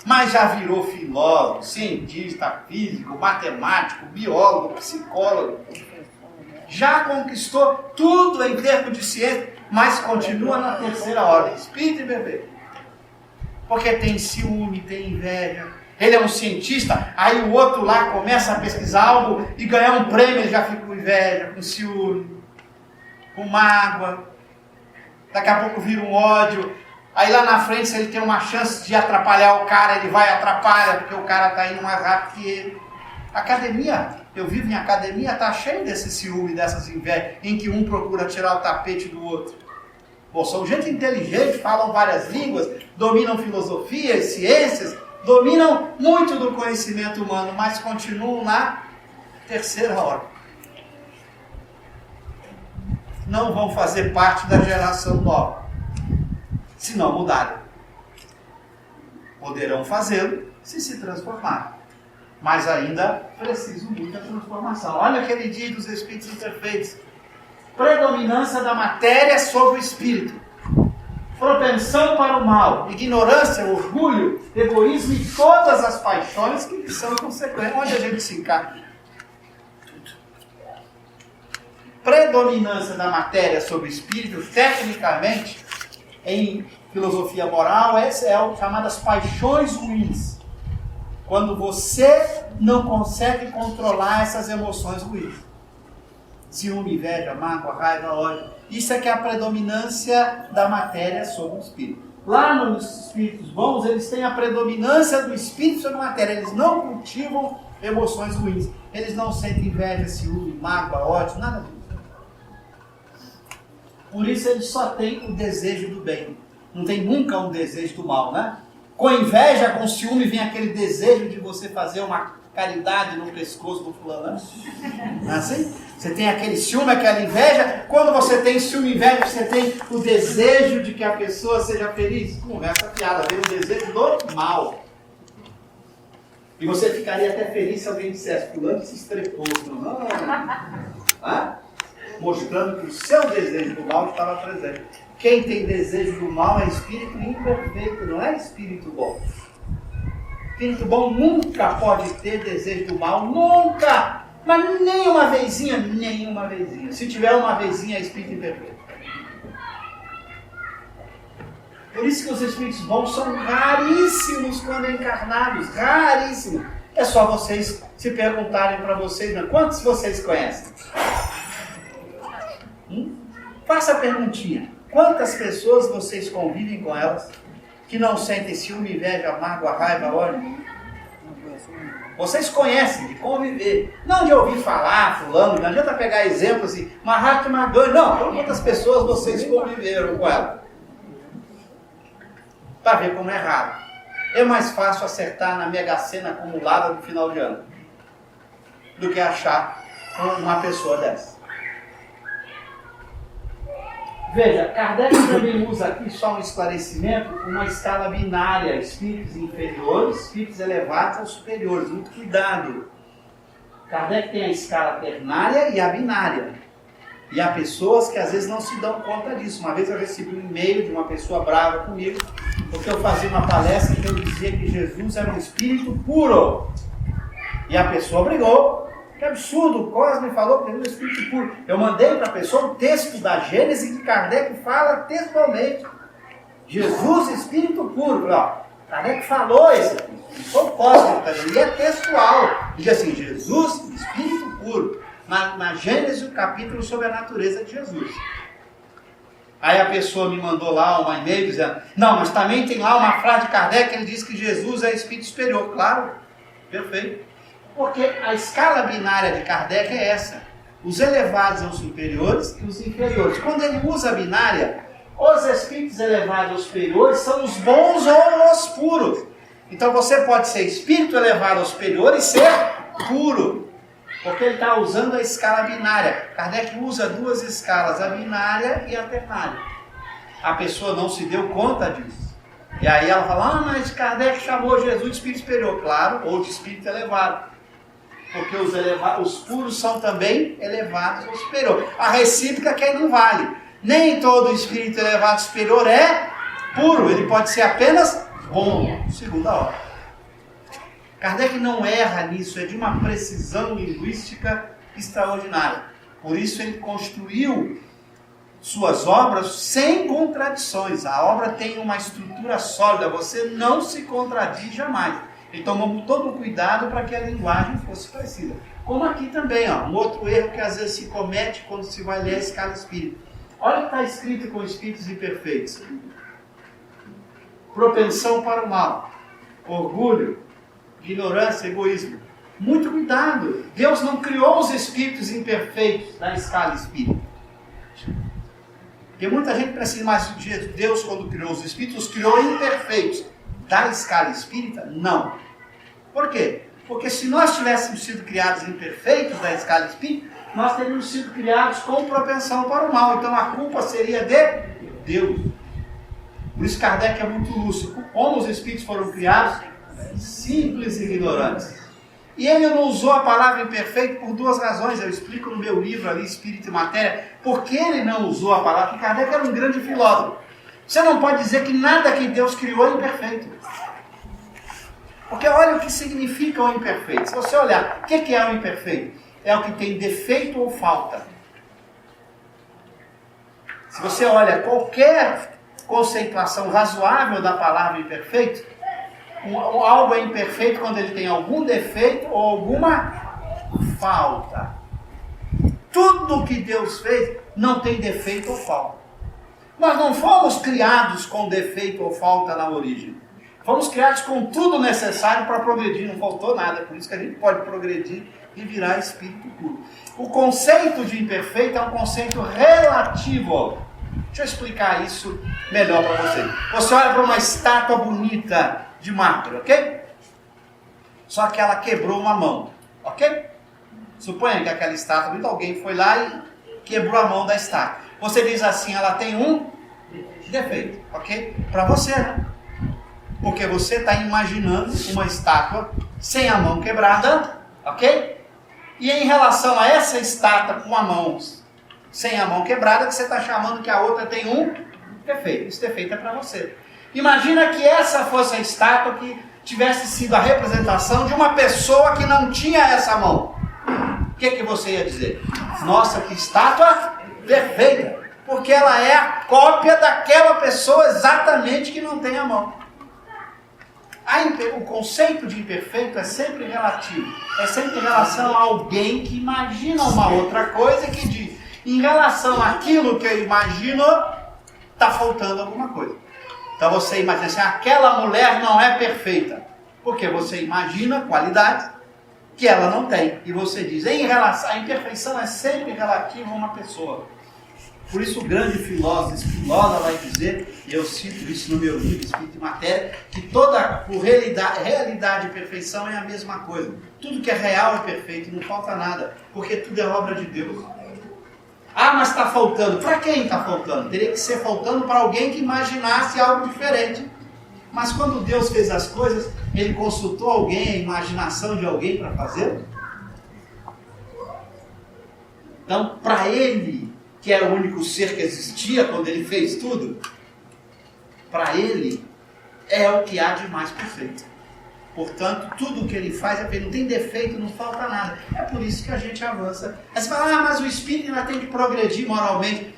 Mas já virou filósofo, cientista, físico, matemático, biólogo, psicólogo. Já conquistou tudo em termos de ciência, mas continua na terceira ordem, espírito e bebê. Porque tem ciúme, tem inveja. Ele é um cientista, aí o outro lá começa a pesquisar algo e ganhar um prêmio, ele já fica com inveja, com ciúme, com mágoa. Daqui a pouco vira um ódio. Aí lá na frente, se ele tem uma chance de atrapalhar o cara, ele vai e atrapalha, porque o cara está indo mais rápido que ele. Academia, eu vivo em academia, está cheio desse ciúme, dessas invejas, em que um procura tirar o tapete do outro. Bom, são gente inteligente, falam várias línguas, dominam filosofia e ciências, dominam muito do conhecimento humano, mas continuam na terceira ordem. Não vão fazer parte da geração nova, se não mudarem. Poderão fazê-lo se transformarem. Mas ainda precisam muita transformação. Olha aquele dia dos espíritos imperfeitos. Predominância da matéria sobre o espírito. Propensão para o mal. Ignorância, orgulho, egoísmo e todas as paixões que são consequências. Onde a gente se encaixa? Predominância da matéria sobre o espírito, tecnicamente, em filosofia moral, é o chamadas paixões ruins. Quando você não consegue controlar essas emoções ruins. Ciúme, inveja, mágoa, raiva, ódio. Isso é que é a predominância da matéria sobre o espírito. Lá nos espíritos bons, eles têm a predominância do espírito sobre a matéria. Eles não cultivam emoções ruins. Eles não sentem inveja, ciúme, mágoa, ódio, nada disso. Por isso eles só têm o desejo do bem. Não tem nunca um desejo do mal, né? Com inveja, com ciúme, vem aquele desejo de você fazer uma caridade no pescoço do fulano. Não é assim? Você tem aquele ciúme, aquela inveja. Quando você tem ciúme e inveja, você tem o desejo de que a pessoa seja feliz. Conversa piada, vem o desejo do mal. E você ficaria até feliz se alguém dissesse, fulano se estrepou. Mostrando que o seu desejo do mal estava presente. Quem tem desejo do mal é espírito imperfeito, não é espírito bom. Espírito bom nunca pode ter desejo do mal, nunca! Mas nem uma vezinha, nenhuma vezinha. Se tiver uma vezinha, é espírito imperfeito. Por isso que os espíritos bons são raríssimos quando encarnados, raríssimos. É só vocês se perguntarem para vocês, né? Quantos vocês conhecem? Faça a perguntinha. Quantas pessoas vocês convivem com elas que não sentem ciúme, inveja, mágoa, raiva, ódio? Vocês conhecem de conviver, não de ouvir falar, fulano, não adianta pegar exemplos assim, Mahatma Gandhi, não, quantas pessoas vocês conviveram com ela? Para ver como é raro. É mais fácil acertar na Mega Sena acumulada no final de ano do que achar uma pessoa dessa. Veja, Kardec também usa aqui, só um esclarecimento, uma escala binária, espíritos inferiores, espíritos elevados ou superiores. Muito cuidado. Kardec tem a escala ternária e a binária. E há pessoas que às vezes não se dão conta disso. Uma vez eu recebi um e-mail de uma pessoa brava comigo, porque eu fazia uma palestra que eu dizia que Jesus era um espírito puro. E a pessoa brigou. Que absurdo, o Cosme falou que ele é um espírito puro. Eu mandei para a pessoa um texto da Gênesis que Kardec fala textualmente. Jesus, espírito puro. Kardec falou isso. Não sou o Cosme, ele é textual. Diz assim, Jesus, espírito puro. Na Gênesis, o capítulo sobre a natureza de Jesus. Aí a pessoa me mandou lá uma e-mail dizendo, não, mas também tem lá uma frase de Kardec que ele diz que Jesus é espírito superior. Claro, perfeito. Porque a escala binária de Kardec é essa. Os elevados são superiores e os inferiores. Quando ele usa a binária, os espíritos elevados ou superiores são os bons ou os puros. Então você pode ser espírito elevado ou superior e ser puro. Porque ele está usando a escala binária. Kardec usa duas escalas, a binária e a ternária. A pessoa não se deu conta disso. E aí ela fala, mas Kardec chamou Jesus de espírito superior. Claro, ou de espírito elevado. porque os puros são também elevados ao superior. A recíproca que aí não vale. Nem todo espírito elevado superior é puro, ele pode ser apenas bom, segunda ordem. Kardec não erra nisso, é de uma precisão linguística extraordinária. Por isso ele construiu suas obras sem contradições. A obra tem uma estrutura sólida, você não se contradiz jamais. Ele tomou todo o cuidado para que a linguagem fosse parecida. Como aqui também, um outro erro que às vezes se comete quando se vai ler a escala espírita. Olha o que está escrito com espíritos imperfeitos. Propensão para o mal, orgulho, ignorância, egoísmo. Muito cuidado. Deus não criou os espíritos imperfeitos na escala espírita. Porque muita gente pensa, mas Deus, quando criou os espíritos, os criou imperfeitos. Da escala espírita, não. Por quê? Porque se nós tivéssemos sido criados imperfeitos da escala espírita, nós teríamos sido criados com propensão para o mal. Então a culpa seria de Deus. Por isso Kardec é muito lúcido. Como os espíritos foram criados? Simples e ignorantes. E ele não usou a palavra imperfeito por duas razões. Eu explico no meu livro ali, Espírito e Matéria, porque ele não usou a palavra. Porque Kardec era um grande filósofo. Você não pode dizer que nada que Deus criou é imperfeito. Porque olha o que significa o imperfeito. Se você olhar, o que é o imperfeito? É o que tem defeito ou falta. Se você olha qualquer conceituação razoável da palavra imperfeito, algo é imperfeito quando ele tem algum defeito ou alguma falta. Tudo que Deus fez não tem defeito ou falta. Nós não fomos criados com defeito ou falta na origem. Fomos criados com tudo necessário para progredir, não faltou nada. Por isso que a gente pode progredir e virar espírito puro. O conceito de imperfeito é um conceito relativo. Deixa eu explicar isso melhor para você. Você olha para uma estátua bonita de mármore, ok? Só que ela quebrou uma mão, ok? Suponha que aquela estátua bonita, alguém foi lá e quebrou a mão da estátua. Você diz assim, ela tem um defeito, ok? Para você, né? Porque você está imaginando uma estátua sem a mão quebrada, ok? E em relação a essa estátua com a mão sem a mão quebrada, que você está chamando que a outra tem um defeito. Esse defeito é para você. Imagina que essa fosse a estátua que tivesse sido a representação de uma pessoa que não tinha essa mão. O que você ia dizer? Nossa, que estátua perfeita! Porque ela é a cópia daquela pessoa exatamente que não tem a mão. O conceito de imperfeito é sempre relativo. É sempre em relação a alguém que imagina uma outra coisa e que diz, em relação àquilo que eu imagino, está faltando alguma coisa. Então você imagina assim, aquela mulher não é perfeita. Porque você imagina qualidades que ela não tem. E você diz, em relação, a imperfeição é sempre relativa a uma pessoa. Por isso o grande filósofo Spinoza vai dizer, e eu cito isso no meu livro, Espírito e Matéria, que toda realidade e perfeição é a mesma coisa. Tudo que é real é perfeito, não falta nada, porque tudo é obra de Deus. Ah, mas está faltando. Para quem está faltando? Teria que ser faltando para alguém que imaginasse algo diferente. Mas quando Deus fez as coisas, Ele consultou alguém, a imaginação de alguém para fazer? Então, para Ele, que era o único ser que existia quando Ele fez tudo, para Ele é o que há de mais perfeito. Portanto, tudo o que Ele faz é perfeito, não tem defeito, não falta nada. É por isso que a gente avança. Aí você fala, mas o espírito ainda tem que progredir moralmente.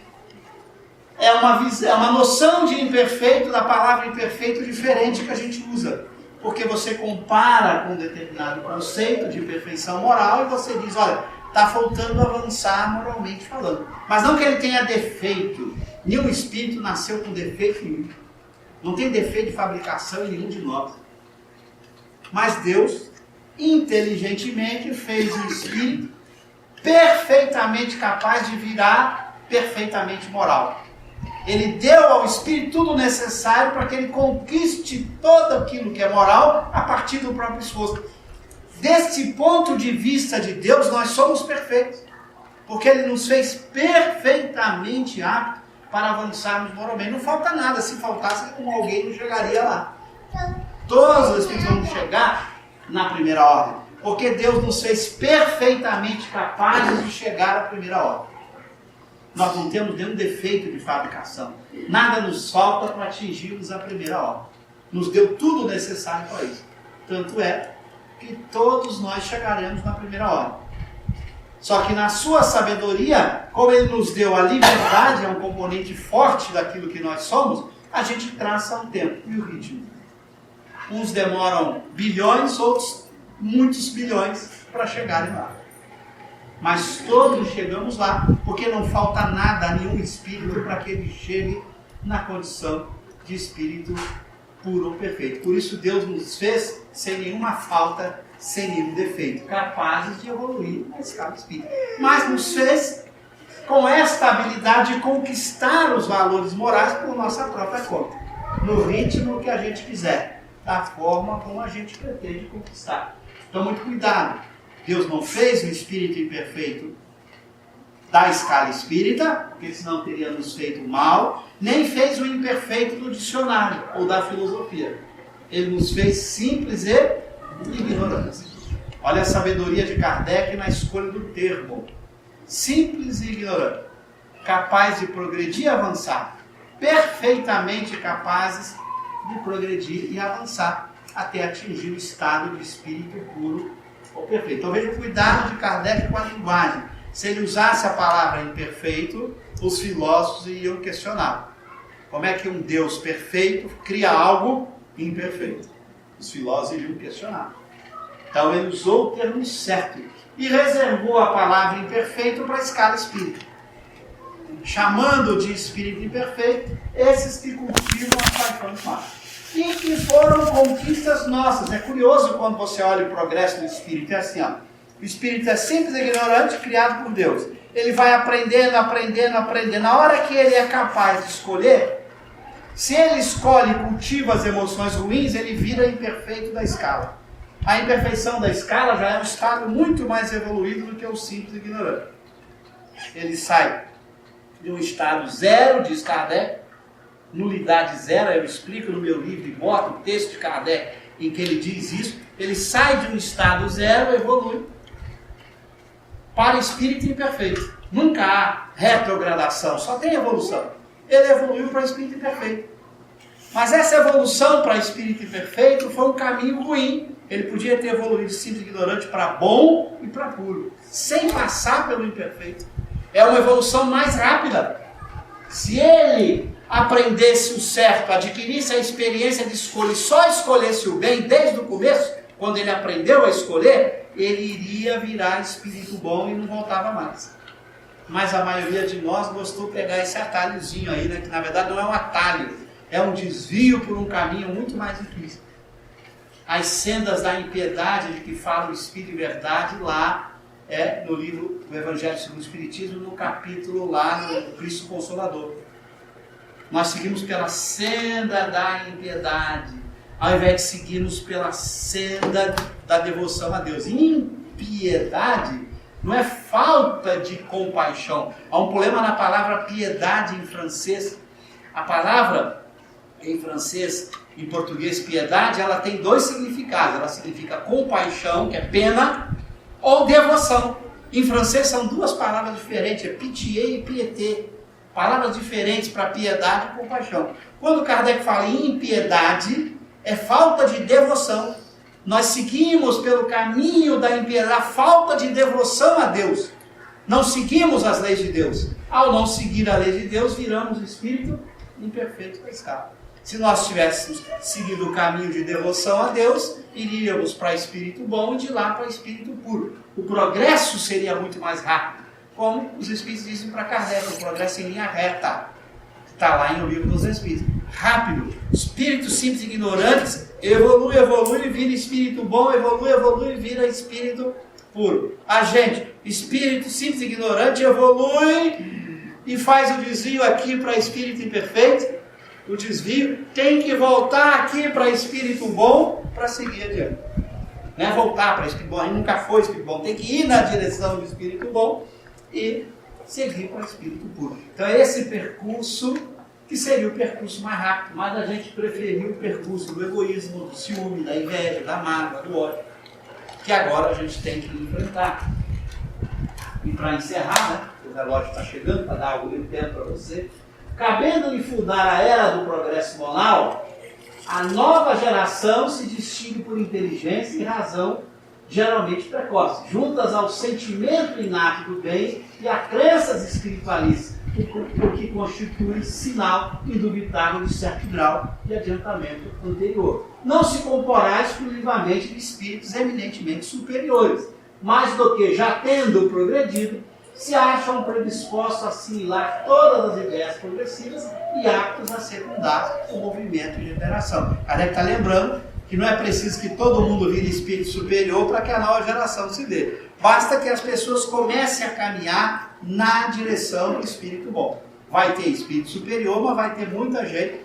É uma noção de imperfeito, da palavra imperfeito diferente que a gente usa. Porque você compara com um determinado conceito de perfeição moral e você diz, olha, está faltando avançar moralmente falando. Mas não que ele tenha defeito. Nenhum espírito nasceu com defeito nenhum. Não tem defeito de fabricação em nenhum de nós. Mas Deus, inteligentemente, fez um espírito perfeitamente capaz de virar perfeitamente moral. Ele deu ao espírito tudo necessário para que ele conquiste todo aquilo que é moral a partir do próprio esforço. Desse ponto de vista de Deus, nós somos perfeitos. Porque Ele nos fez perfeitamente aptos para avançarmos moralmente. Não falta nada. Se faltasse, alguém não chegaria lá. Todos os espíritos vão chegar na primeira ordem. Porque Deus nos fez perfeitamente capazes de chegar à primeira ordem. Nós não temos nenhum defeito de fabricação. Nada nos falta para atingirmos a primeira ordem. Nos deu tudo necessário para isso. Tanto é que todos nós chegaremos na primeira ordem. Só que na sua sabedoria, como Ele nos deu a liberdade, é um componente forte daquilo que nós somos, a gente traça um tempo e o ritmo. Uns demoram bilhões, outros muitos bilhões para chegarem lá. Mas todos chegamos lá, porque não falta nada a nenhum espírito para que ele chegue na condição de espírito puro ou perfeito. Por isso Deus nos fez sem nenhuma falta, sem nenhum defeito, capazes de evoluir na escala espírita. Mas nos fez com esta habilidade de conquistar os valores morais por nossa própria conta, no ritmo que a gente quiser, da forma como a gente pretende conquistar. Então, muito cuidado. Deus não fez o espírito imperfeito da escala espírita, porque senão teria nos feito mal, nem fez o imperfeito do dicionário ou da filosofia. Ele nos fez simples e ignorantes. Olha a sabedoria de Kardec na escolha do termo. Simples e ignorante. Capaz de progredir e avançar. Perfeitamente capazes de progredir e avançar até atingir o estado de espírito puro ou perfeito. Então veja o cuidado de Kardec com a linguagem. Se ele usasse a palavra imperfeito, os filósofos iriam questionar. Como é que um Deus perfeito cria algo imperfeito? Os filósofos iriam questionar. Então ele usou o termo certo e reservou a palavra imperfeito para a escala espírita, chamando de espírito imperfeito esses que cultivam as paixões más. E que foram conquistas nossas. É curioso quando você olha o progresso do espírito, é assim, ó. O espírito é simples e ignorante, criado por Deus. Ele vai aprendendo, aprendendo, aprendendo. Na hora que ele é capaz de escolher, se ele escolhe e cultiva as emoções ruins, ele vira imperfeito da escala. A imperfeição da escala já é um estado muito mais evoluído do que o simples e ignorante. Ele sai de um estado zero, diz Kardec, nulidade zero, eu explico no meu livro e boto o texto de Kardec em que ele diz isso. Ele sai de um estado zero, evolui para espírito imperfeito. Nunca há retrogradação, só tem evolução. Ele evoluiu para espírito imperfeito. Mas essa evolução para espírito imperfeito foi um caminho ruim. Ele podia ter evoluído simples e ignorante para bom e para puro, sem passar pelo imperfeito. É uma evolução mais rápida. Se ele aprendesse o certo, adquirisse a experiência de escolha e só escolhesse o bem desde o começo, quando ele aprendeu a escolher, ele iria virar espírito bom e não voltava mais. Mas a maioria de nós gostou de pegar esse atalhozinho aí, né, que na verdade não é um atalho, é um desvio por um caminho muito mais difícil. As sendas da impiedade de que fala o Espírito e Verdade lá no livro do Evangelho segundo o Espiritismo, no capítulo lá no Cristo Consolador. Nós seguimos pela senda da impiedade, ao invés de seguirmos pela senda da devoção a Deus. Impiedade não é falta de compaixão. Há um problema na palavra piedade em francês. A palavra em francês, em português, piedade, ela tem dois significados. Ela significa compaixão, que é pena, ou devoção. Em francês são duas palavras diferentes, é pitié e piété. Palavras diferentes para piedade e compaixão. Quando Kardec fala em impiedade, é falta de devoção. Nós seguimos pelo caminho da impiedade, a falta de devoção a Deus. Não seguimos as leis de Deus. Ao não seguir a lei de Deus, viramos espírito imperfeito da escala. Se nós tivéssemos seguido o caminho de devoção a Deus, iríamos para espírito bom e de lá para espírito puro. O progresso seria muito mais rápido. Como os Espíritos dizem para Kardec, o progresso em linha reta. Está lá em O Livro dos Espíritos. Rápido. Espíritos simples e ignorantes, evolui e vira espírito bom, evolui e vira espírito puro. A gente, espírito simples e ignorante, evolui e faz o desvio aqui para espírito imperfeito. O desvio tem que voltar aqui para espírito bom para seguir adiante. Não é voltar para espírito bom, a gente nunca foi espírito bom, tem que ir na direção do espírito bom e seguir para o espírito puro. Então é esse percurso que seria o percurso mais rápido, mas a gente preferiu o percurso do egoísmo, do ciúme, da inveja, da mágoa, do ódio. que agora a gente tem que enfrentar. E para encerrar, né, o relógio está chegando para dar algum tempo para você, cabendo-lhe fundar a era do progresso moral, a nova geração se distingue por inteligência e razão geralmente precoce, juntas ao sentimento inato do bem e a crenças espiritualistas, o que constitui sinal indubitável de certo grau de adiantamento anterior. Não se comporá exclusivamente de espíritos eminentemente superiores, mais do que, já tendo progredido, se acham predispostos a assimilar todas as ideias progressivas e aptos a secundar o movimento de liberação. Kardec está lembrando que não é preciso que todo mundo vire espírito superior para que a nova geração se dê. Basta que as pessoas comecem a caminhar na direção do espírito bom. Vai ter espírito superior, mas vai ter muita gente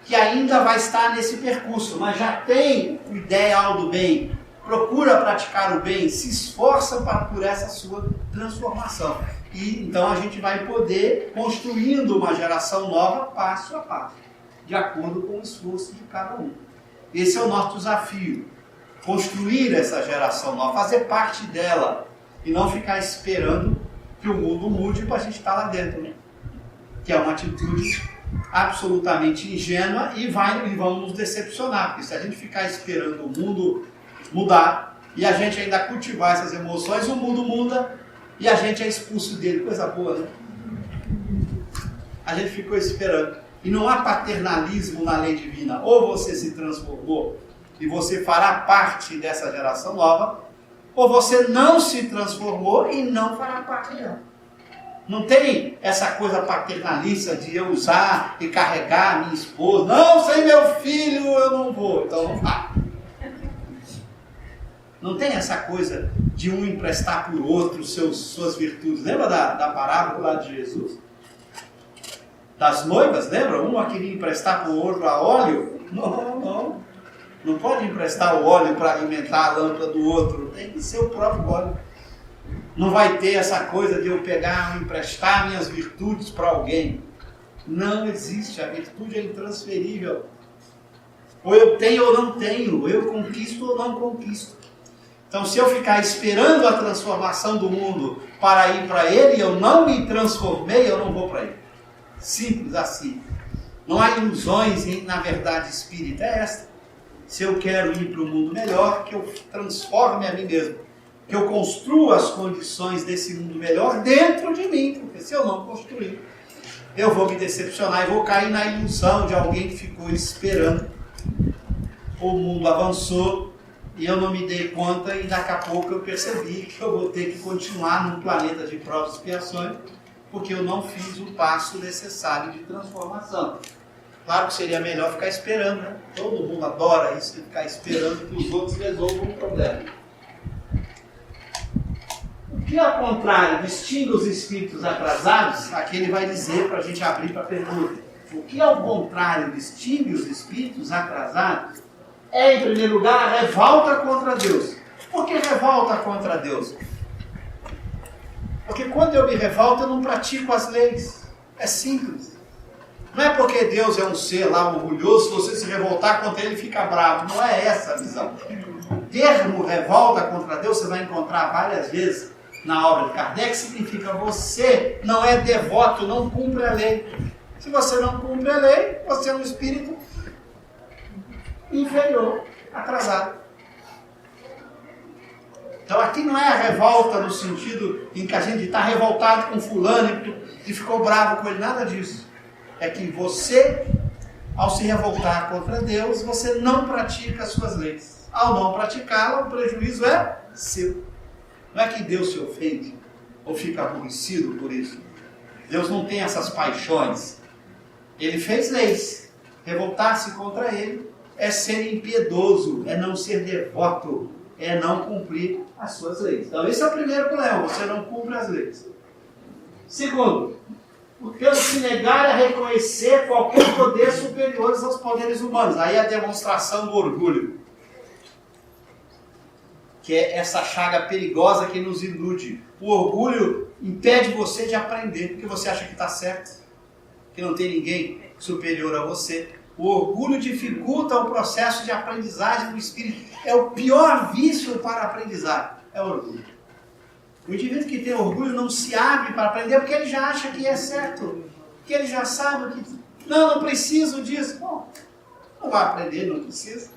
que ainda vai estar nesse percurso, mas já tem o ideal do bem, procura praticar o bem, se esforça por essa sua transformação. E então a gente vai poder construindo uma geração nova passo a passo, de acordo com o esforço de cada um. Esse é o nosso desafio, construir essa geração nova, fazer parte dela e não ficar esperando que o mundo mude para a gente estar lá dentro, né? Que é uma atitude absolutamente ingênua e vão nos decepcionar, porque se a gente ficar esperando o mundo mudar e a gente ainda cultivar essas emoções, o mundo muda e a gente é expulso dele. Coisa boa, né? A gente ficou esperando. E não há paternalismo na lei divina. Ou você se transformou e você fará parte dessa geração nova, ou você não se transformou e não fará parte dela. Não tem essa coisa paternalista de eu usar e carregar a minha esposa. Não, sem meu filho eu não vou, então não vá. Não tem essa coisa de um emprestar para o outro suas virtudes. Lembra da parábola lá de Jesus? Das noivas, lembra? Uma queria emprestar para o outro a óleo. Não pode emprestar o óleo para alimentar a lâmpada do outro. Tem que ser o próprio óleo. Não vai ter essa coisa de eu pegar, emprestar minhas virtudes para alguém. Não existe. A virtude é intransferível. Ou eu tenho ou não tenho. Eu conquisto ou não conquisto. Então, se eu ficar esperando a transformação do mundo para ir para ele, eu não me transformei, eu não vou para ele. Simples assim. Não há ilusões na verdade espírita. É esta. Se eu quero ir para um mundo melhor, que eu transforme a mim mesmo. Que eu construa as condições desse mundo melhor dentro de mim. Porque se eu não construir, eu vou me decepcionar e vou cair na ilusão de alguém que ficou esperando. O mundo avançou e eu não me dei conta e daqui a pouco eu percebi que eu vou ter que continuar num planeta de provas e expiações, porque eu não fiz o passo necessário de transformação. Claro que seria melhor ficar esperando, né? Todo mundo adora isso, de ficar esperando que os outros resolvam o problema. O que, ao contrário, distingue os espíritos atrasados, aqui ele vai dizer para a gente abrir para a pergunta. O que, ao contrário, distingue os espíritos atrasados é, em primeiro lugar, a revolta contra Deus. Por que revolta contra Deus? Porque quando eu me revolto, eu não pratico as leis. É simples. Não é porque Deus é um ser lá orgulhoso, se você se revoltar contra ele, fica bravo. Não é essa a visão. O termo revolta contra Deus, você vai encontrar várias vezes na obra de Kardec, significa você não é devoto, não cumpre a lei. Se você não cumpre a lei, você é um espírito inferior, atrasado. Então aqui não é a revolta no sentido em que a gente está revoltado com fulano e ficou bravo com ele, nada disso. É que você, ao se revoltar contra Deus, você não pratica as suas leis. Ao não praticá-la, o prejuízo é seu. Não é que Deus se ofende ou fica aborrecido por isso. Deus não tem essas paixões. Ele fez leis. Revoltar-se contra ele é ser impiedoso, é não ser devoto, é não cumprir as suas leis. Então esse é o primeiro problema, você não cumpre as leis. Segundo, porque se negar a reconhecer qualquer poder superior aos poderes humanos. Aí é a demonstração do orgulho, que é essa chaga perigosa que nos ilude. O orgulho impede você de aprender, porque você acha que está certo, que não tem ninguém superior a você. O orgulho dificulta o processo de aprendizagem do espírito. É o pior vício para a aprendizagem, é o orgulho. O indivíduo que tem orgulho não se abre para aprender porque ele já acha que é certo, que ele já sabe que não preciso disso. Bom, não vai aprender, não precisa.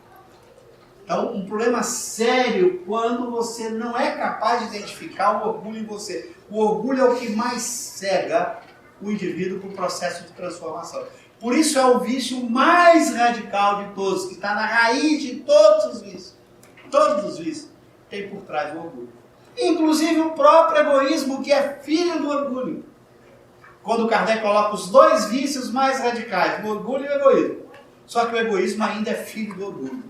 Então, um problema sério quando você não é capaz de identificar o orgulho em você. O orgulho é o que mais cega o indivíduo para o processo de transformação. Por isso é o vício mais radical de todos, que está na raiz de todos os vícios. Todos os vícios tem por trás o orgulho. Inclusive o próprio egoísmo, que é filho do orgulho. Quando Kardec coloca os dois vícios mais radicais, o orgulho e o egoísmo. Só que o egoísmo ainda é filho do orgulho.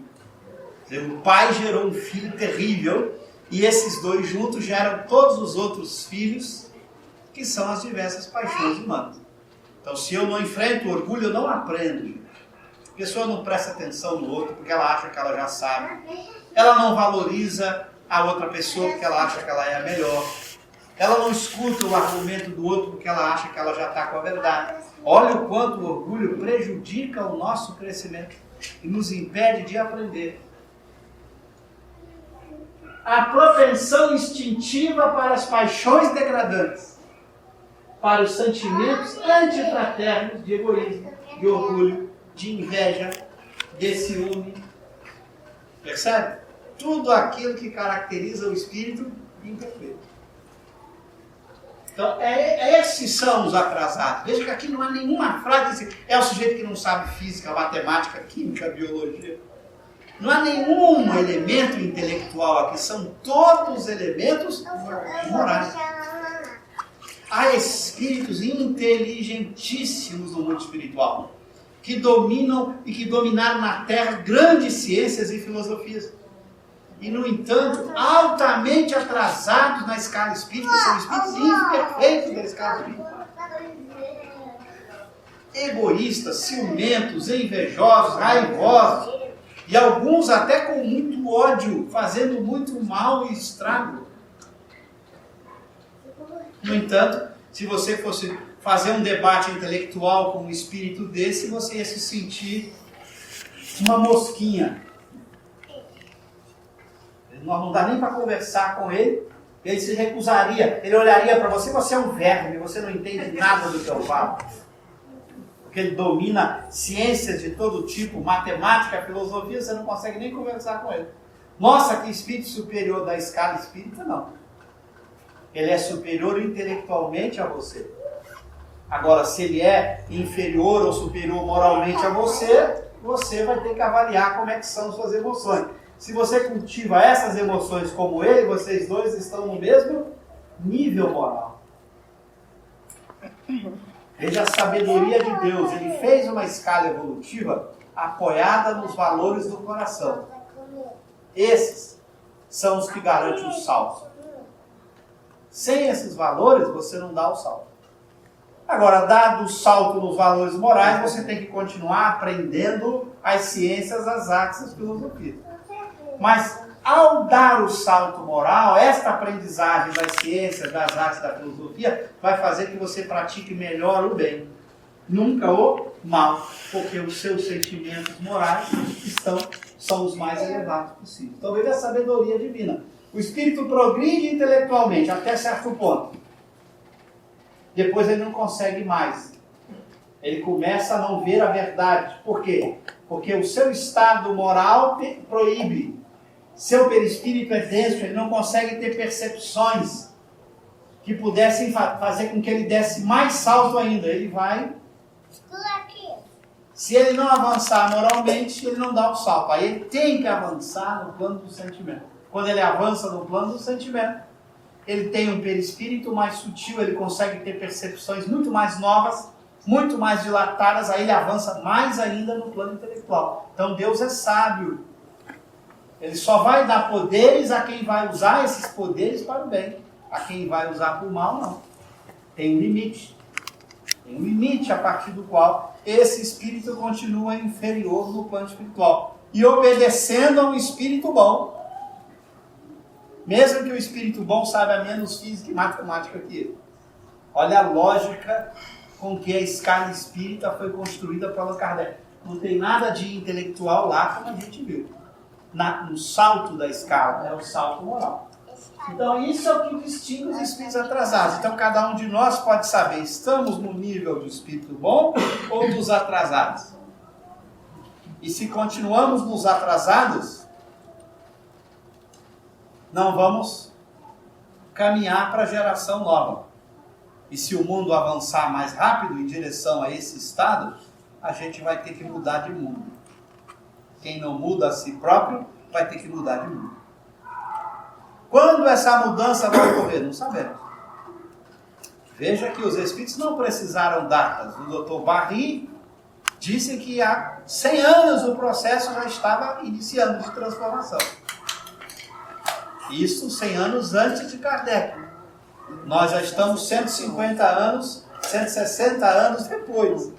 O pai gerou um filho terrível e esses dois juntos geram todos os outros filhos, que são as diversas paixões humanas. Então, se eu não enfrento o orgulho, eu não aprendo. A pessoa não presta atenção no outro porque ela acha que ela já sabe. Ela não valoriza a outra pessoa porque ela acha que ela é a melhor. Ela não escuta o argumento do outro porque ela acha que ela já está com a verdade. Olha o quanto o orgulho prejudica o nosso crescimento e nos impede de aprender. A propensão instintiva para as paixões degradantes, para os sentimentos antifraternos de egoísmo, de orgulho, de inveja, de ciúme. Percebe? Tudo aquilo que caracteriza o espírito imperfeito. Então, esses são os atrasados. Veja que aqui não há nenhuma frase, é o sujeito que não sabe física, matemática, química, biologia. Não há nenhum elemento intelectual aqui, são todos elementos morais. Há espíritos inteligentíssimos no mundo espiritual, que dominam e que dominaram na Terra grandes ciências e filosofias. E, no entanto, altamente atrasados na escala espírita, são espíritos imperfeitos da escala espírita. Egoístas, ciumentos, invejosos, raivosos, e alguns até com muito ódio, fazendo muito mal e estrago. No entanto, se você fosse fazer um debate intelectual com um espírito desse, você ia se sentir uma mosquinha. Não dá nem para conversar com ele, ele se recusaria, ele olharia para você, você é um verme, você não entende nada do que eu falo. Porque ele domina ciências de todo tipo, matemática, filosofia, você não consegue nem conversar com ele. Nossa, que espírito superior da escala espírita, não. Ele é superior intelectualmente a você. Agora, se ele é inferior ou superior moralmente a você, você vai ter que avaliar como é que são suas emoções. Se você cultiva essas emoções como ele, vocês dois estão no mesmo nível moral. Veja a sabedoria de Deus. Ele fez uma escala evolutiva apoiada nos valores do coração. Esses são os que garantem o salto. Sem esses valores, você não dá o salto. Agora, dado o salto nos valores morais, você tem que continuar aprendendo as ciências, as artes, as filosofias. Mas, ao dar o salto moral, esta aprendizagem das ciências, das artes, da filosofia, vai fazer que você pratique melhor o bem. Nunca o mal, porque os seus sentimentos morais são os mais elevados possíveis. Então, veja a sabedoria divina. O espírito progride intelectualmente até certo ponto. Depois ele não consegue mais. Ele começa a não ver a verdade. Por quê? Porque o seu estado moral proíbe. Seu perispírito é denso, ele não consegue ter percepções que pudessem fazer com que ele desse mais salto ainda. Ele vai... Se ele não avançar moralmente, ele não dá o salto. Aí ele tem que avançar no plano do sentimento. Quando ele avança no plano do sentimento, ele tem um perispírito mais sutil, ele consegue ter percepções muito mais novas, muito mais dilatadas, aí ele avança mais ainda no plano intelectual. Então Deus é sábio. Ele só vai dar poderes a quem vai usar esses poderes para o bem. A quem vai usar para o mal, não. Tem um limite. Tem um limite a partir do qual esse espírito continua inferior no plano espiritual. E obedecendo a um espírito bom. Mesmo que o espírito bom saiba menos física e matemática que ele. Olha a lógica com que a escala espírita foi construída por Allan Kardec. Não tem nada de intelectual lá, como a gente viu. No salto da escala, é o salto moral. Então isso é o que distingue os espíritos atrasados. Então cada um de nós pode saber, estamos no nível do espírito bom ou dos atrasados. E se continuamos nos atrasados, não vamos caminhar para a geração nova. E se o mundo avançar mais rápido em direção a esse estado, a gente vai ter que mudar de mundo. Quem não muda a si próprio, vai ter que mudar de mundo. Quando essa mudança vai ocorrer? Não sabemos. Veja que os espíritos não precisaram datas. O Dr. Barry disse que há 100 anos o processo já estava iniciando de transformação. Isso 100 anos antes de Kardec. Nós já estamos 150 anos, 160 anos depois.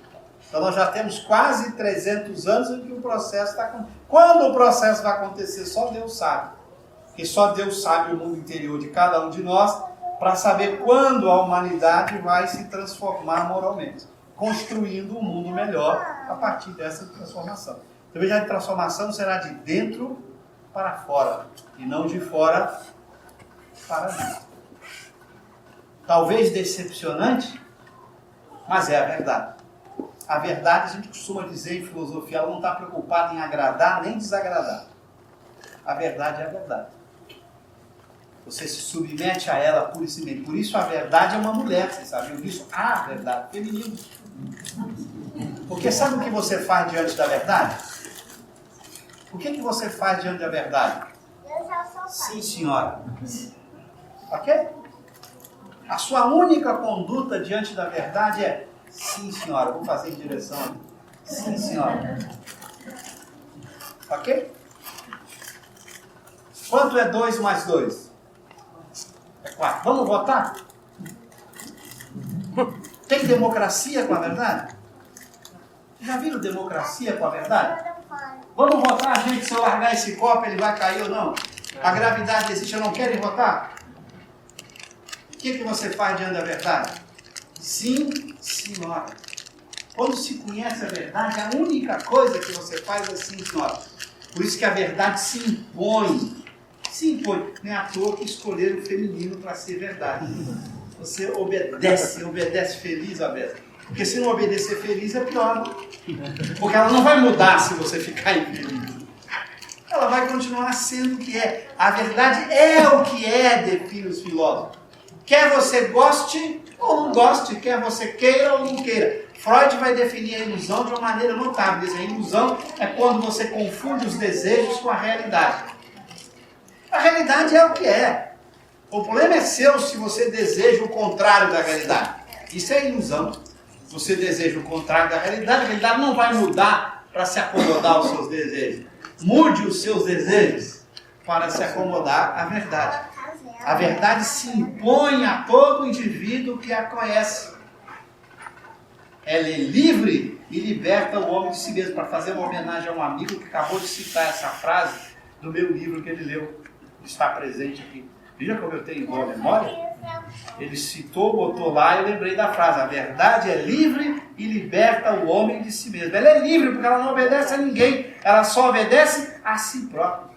Então nós já temos quase 300 anos em que o processo está acontecendo. Quando o processo vai acontecer, só Deus sabe. Porque só Deus sabe o mundo interior de cada um de nós para saber quando a humanidade vai se transformar moralmente, construindo um mundo melhor a partir dessa transformação. Então veja, a transformação será de dentro para fora e não de fora para dentro. Talvez decepcionante, mas é a verdade. A verdade, a gente costuma dizer em filosofia, ela não está preocupada em agradar nem desagradar. A verdade é a verdade. Você se submete a ela pura e simplesmente. Por isso a verdade é uma mulher, vocês sabiam disso? A verdade, feminino. Porque sabe o que você faz diante da verdade? O que você faz diante da verdade? Sim, senhora. Ok? A sua única conduta diante da verdade é: sim, senhora, vou fazer em direção. Sim, senhora. Ok? Quanto é 2 mais 2? É 4. Vamos votar? Tem democracia com a verdade? Já viram democracia com a verdade? Vamos votar, gente, se eu largar esse copo ele vai cair ou não? A gravidade existe, eu não quero ir votar? O que você faz diante da verdade? Sim, senhora. Quando se conhece a verdade, a única coisa que você faz é sim, senhora. Por isso que a verdade se impõe. Se impõe. Não é à toa que escolheram o feminino para ser verdade. Você obedece feliz a verdade. Porque se não obedecer feliz é pior. Porque ela não vai mudar se você ficar infeliz. Ela vai continuar sendo o que é. A verdade é o que é, define os filósofos. Quer você goste ou não goste, quer você queira ou não queira. Freud vai definir a ilusão de uma maneira notável. Diz, a ilusão é quando você confunde os desejos com a realidade. A realidade é o que é. O problema é seu se você deseja o contrário da realidade. Isso é ilusão. Se você deseja o contrário da realidade, a realidade não vai mudar para se acomodar aos seus desejos. Mude os seus desejos para se acomodar à verdade. A verdade se impõe a todo indivíduo que a conhece. Ela é livre e liberta o homem de si mesmo. Para fazer uma homenagem a um amigo que acabou de citar essa frase do meu livro que ele leu, está presente aqui. Veja como eu tenho boa memória. Ele citou, botou lá e eu lembrei da frase: a verdade é livre e liberta o homem de si mesmo. Ela é livre porque ela não obedece a ninguém. Ela só obedece a si própria.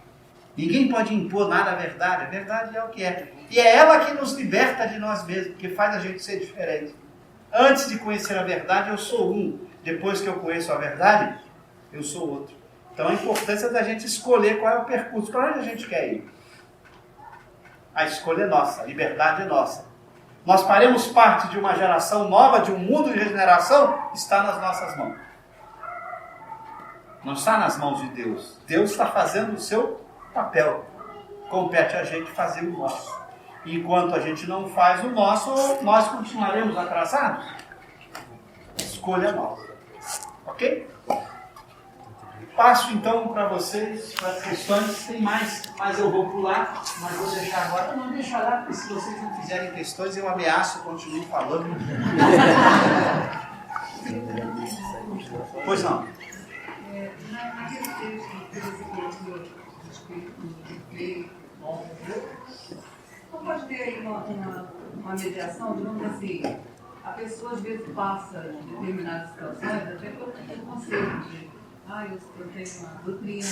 Ninguém pode impor nada à verdade. A verdade é o que é. E é ela que nos liberta de nós mesmos, que faz a gente ser diferente. Antes de conhecer a verdade, eu sou um. Depois que eu conheço a verdade, eu sou outro. Então a importância da gente escolher qual é o percurso, para onde a gente quer ir. A escolha é nossa, a liberdade é nossa. Nós faremos parte de uma geração nova, de um mundo de regeneração, está nas nossas mãos. Não está nas mãos de Deus. Deus está fazendo o seu papel. Compete a gente fazer o nosso. Enquanto a gente não faz o nosso, nós continuaremos atrasados. Escolha nossa. Ok? Passo então para vocês, para as questões. Tem mais, mas eu vou pular, mas vou deixar agora. Não, deixa lá, porque se vocês não fizerem questões, eu ameaço, continuo falando. Pois não. Naquele texto que você colocou do espírito de play, não pode ter aí uma mediação, digamos assim, a pessoa às vezes passa de determinadas situações, até pelo conceito eu tenho uma doutrina,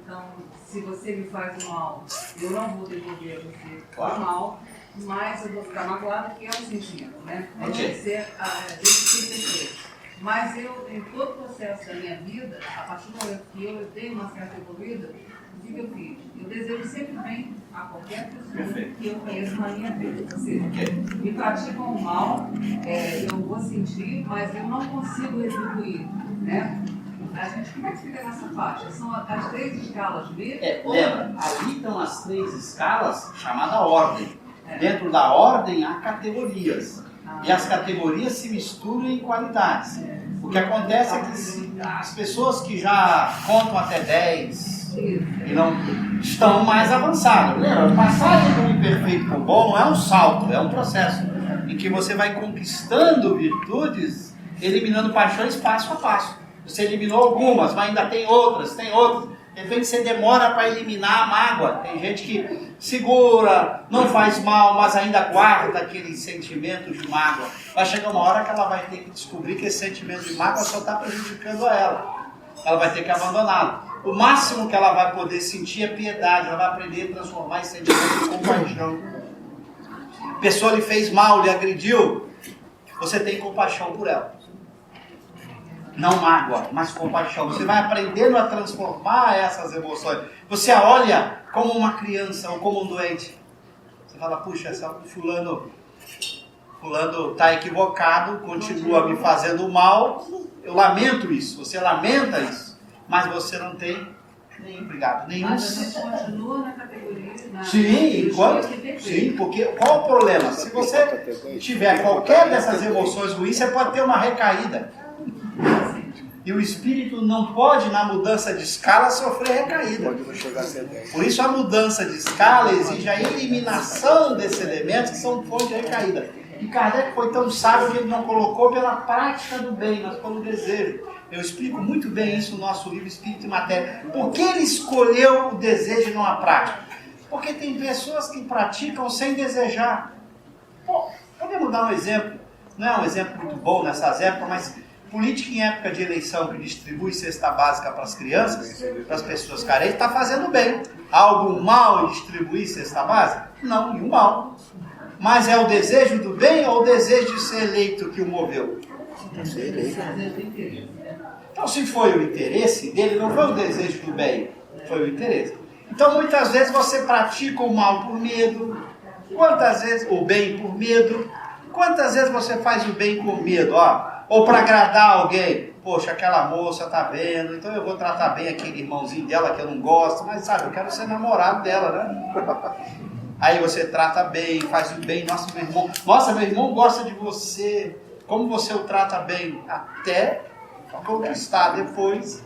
então se você me faz mal, eu não vou devolver a você o mal, mas eu vou ficar magoada, que é um sentimento, né? Não deve ser desse. Mas eu, em todo o processo da minha vida, a partir do momento que eu tenho uma certa evoluída, o que eu fiz? Eu desejo sempre bem a qualquer pessoa que eu conheço na minha vida. Ou seja, me praticam o mal, eu vou sentir, mas eu não consigo retribuir, né? A gente, como é que fica nessa faixa? São as 3 escalas mesmo? Lembra, ali estão as 3 escalas chamadas ordem. Dentro da ordem há categorias. E as categorias se misturam em qualidades. O que acontece é que as pessoas que já contam até 10 e não estão mais avançadas. Lembra? A passagem do imperfeito para o bom não é um salto, é um processo em que você vai conquistando virtudes, eliminando paixões passo a passo. Você eliminou algumas, mas ainda tem outras. De repente você demora para eliminar a mágoa. Tem gente que segura, não faz mal, mas ainda guarda aquele sentimento de mágoa. Vai chegar uma hora que ela vai ter que descobrir que esse sentimento de mágoa só está prejudicando a ela. Ela vai ter que abandoná-lo. O máximo que ela vai poder sentir é piedade. Ela vai aprender a transformar esse sentimento em compaixão. A pessoa lhe fez mal, lhe agrediu. Você tem compaixão por ela. Não mágoa, mas compaixão. Você vai aprendendo a transformar essas emoções. Você a olha como uma criança ou como um doente. Você fala, puxa, fulano está equivocado, continua me fazendo mal. Eu lamento isso, você lamenta isso, mas você não tem nenhum nenhum. Mas a gente continua na categoria. Sim, porque qual o problema? Se você tiver qualquer dessas emoções ruins, você pode ter uma recaída. E o espírito não pode, na mudança de escala, sofrer recaída. Por isso a mudança de escala exige a eliminação desses elementos que são fonte de recaída. E Kardec foi tão sábio que ele não colocou pela prática do bem, mas pelo desejo. Eu explico muito bem isso no nosso livro Espírito e Matéria. Por que ele escolheu o desejo e não a prática? Porque tem pessoas que praticam sem desejar. Podemos dar um exemplo. Não é um exemplo muito bom nessas épocas, mas política em época de eleição que distribui cesta básica para as crianças, para as pessoas carentes, está fazendo bem. Há algum mal em distribuir cesta básica? Não, nenhum mal. Mas é o desejo do bem ou o desejo de ser eleito que o moveu? Então, se foi o interesse dele, não foi o desejo do bem, foi o interesse. Então, muitas vezes você pratica o mal por medo, quantas vezes o bem por medo, quantas vezes você faz o bem com medo, ou para agradar alguém. Poxa, aquela moça tá vendo, então eu vou tratar bem aquele irmãozinho dela que eu não gosto, mas sabe, eu quero ser namorado dela, né? Aí você trata bem, faz o bem. Nossa, meu irmão gosta de você. Como você o trata bem? Até conquistar depois.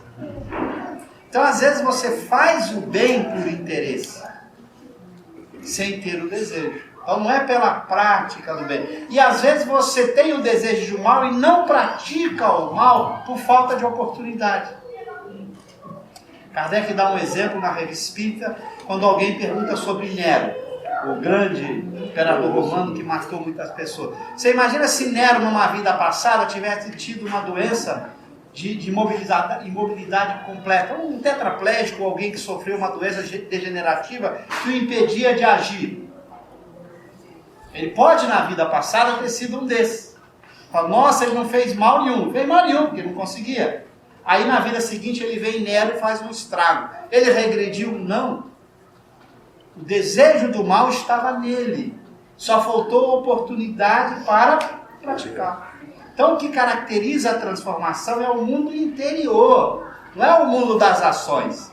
Então, às vezes você faz o bem por interesse, sem ter o desejo. Então não é pela prática do bem. E às vezes você tem o desejo do mal e não pratica o mal por falta de oportunidade. Kardec dá um exemplo na Revista Espírita, quando alguém pergunta sobre Nero, o grande imperador romano que matou muitas pessoas. Você imagina se Nero, numa vida passada, tivesse tido uma doença de imobilidade completa, um tetraplégico, alguém que sofreu uma doença degenerativa que o impedia de agir. Ele pode, na vida passada, ter sido um desses. Fala, nossa, ele não fez mal nenhum. Não fez mal nenhum, porque não conseguia. Aí, na vida seguinte, ele vem em Nero e faz um estrago. Ele regrediu? Não. O desejo do mal estava nele. Só faltou oportunidade para praticar. Então, o que caracteriza a transformação é o mundo interior. Não é o mundo das ações.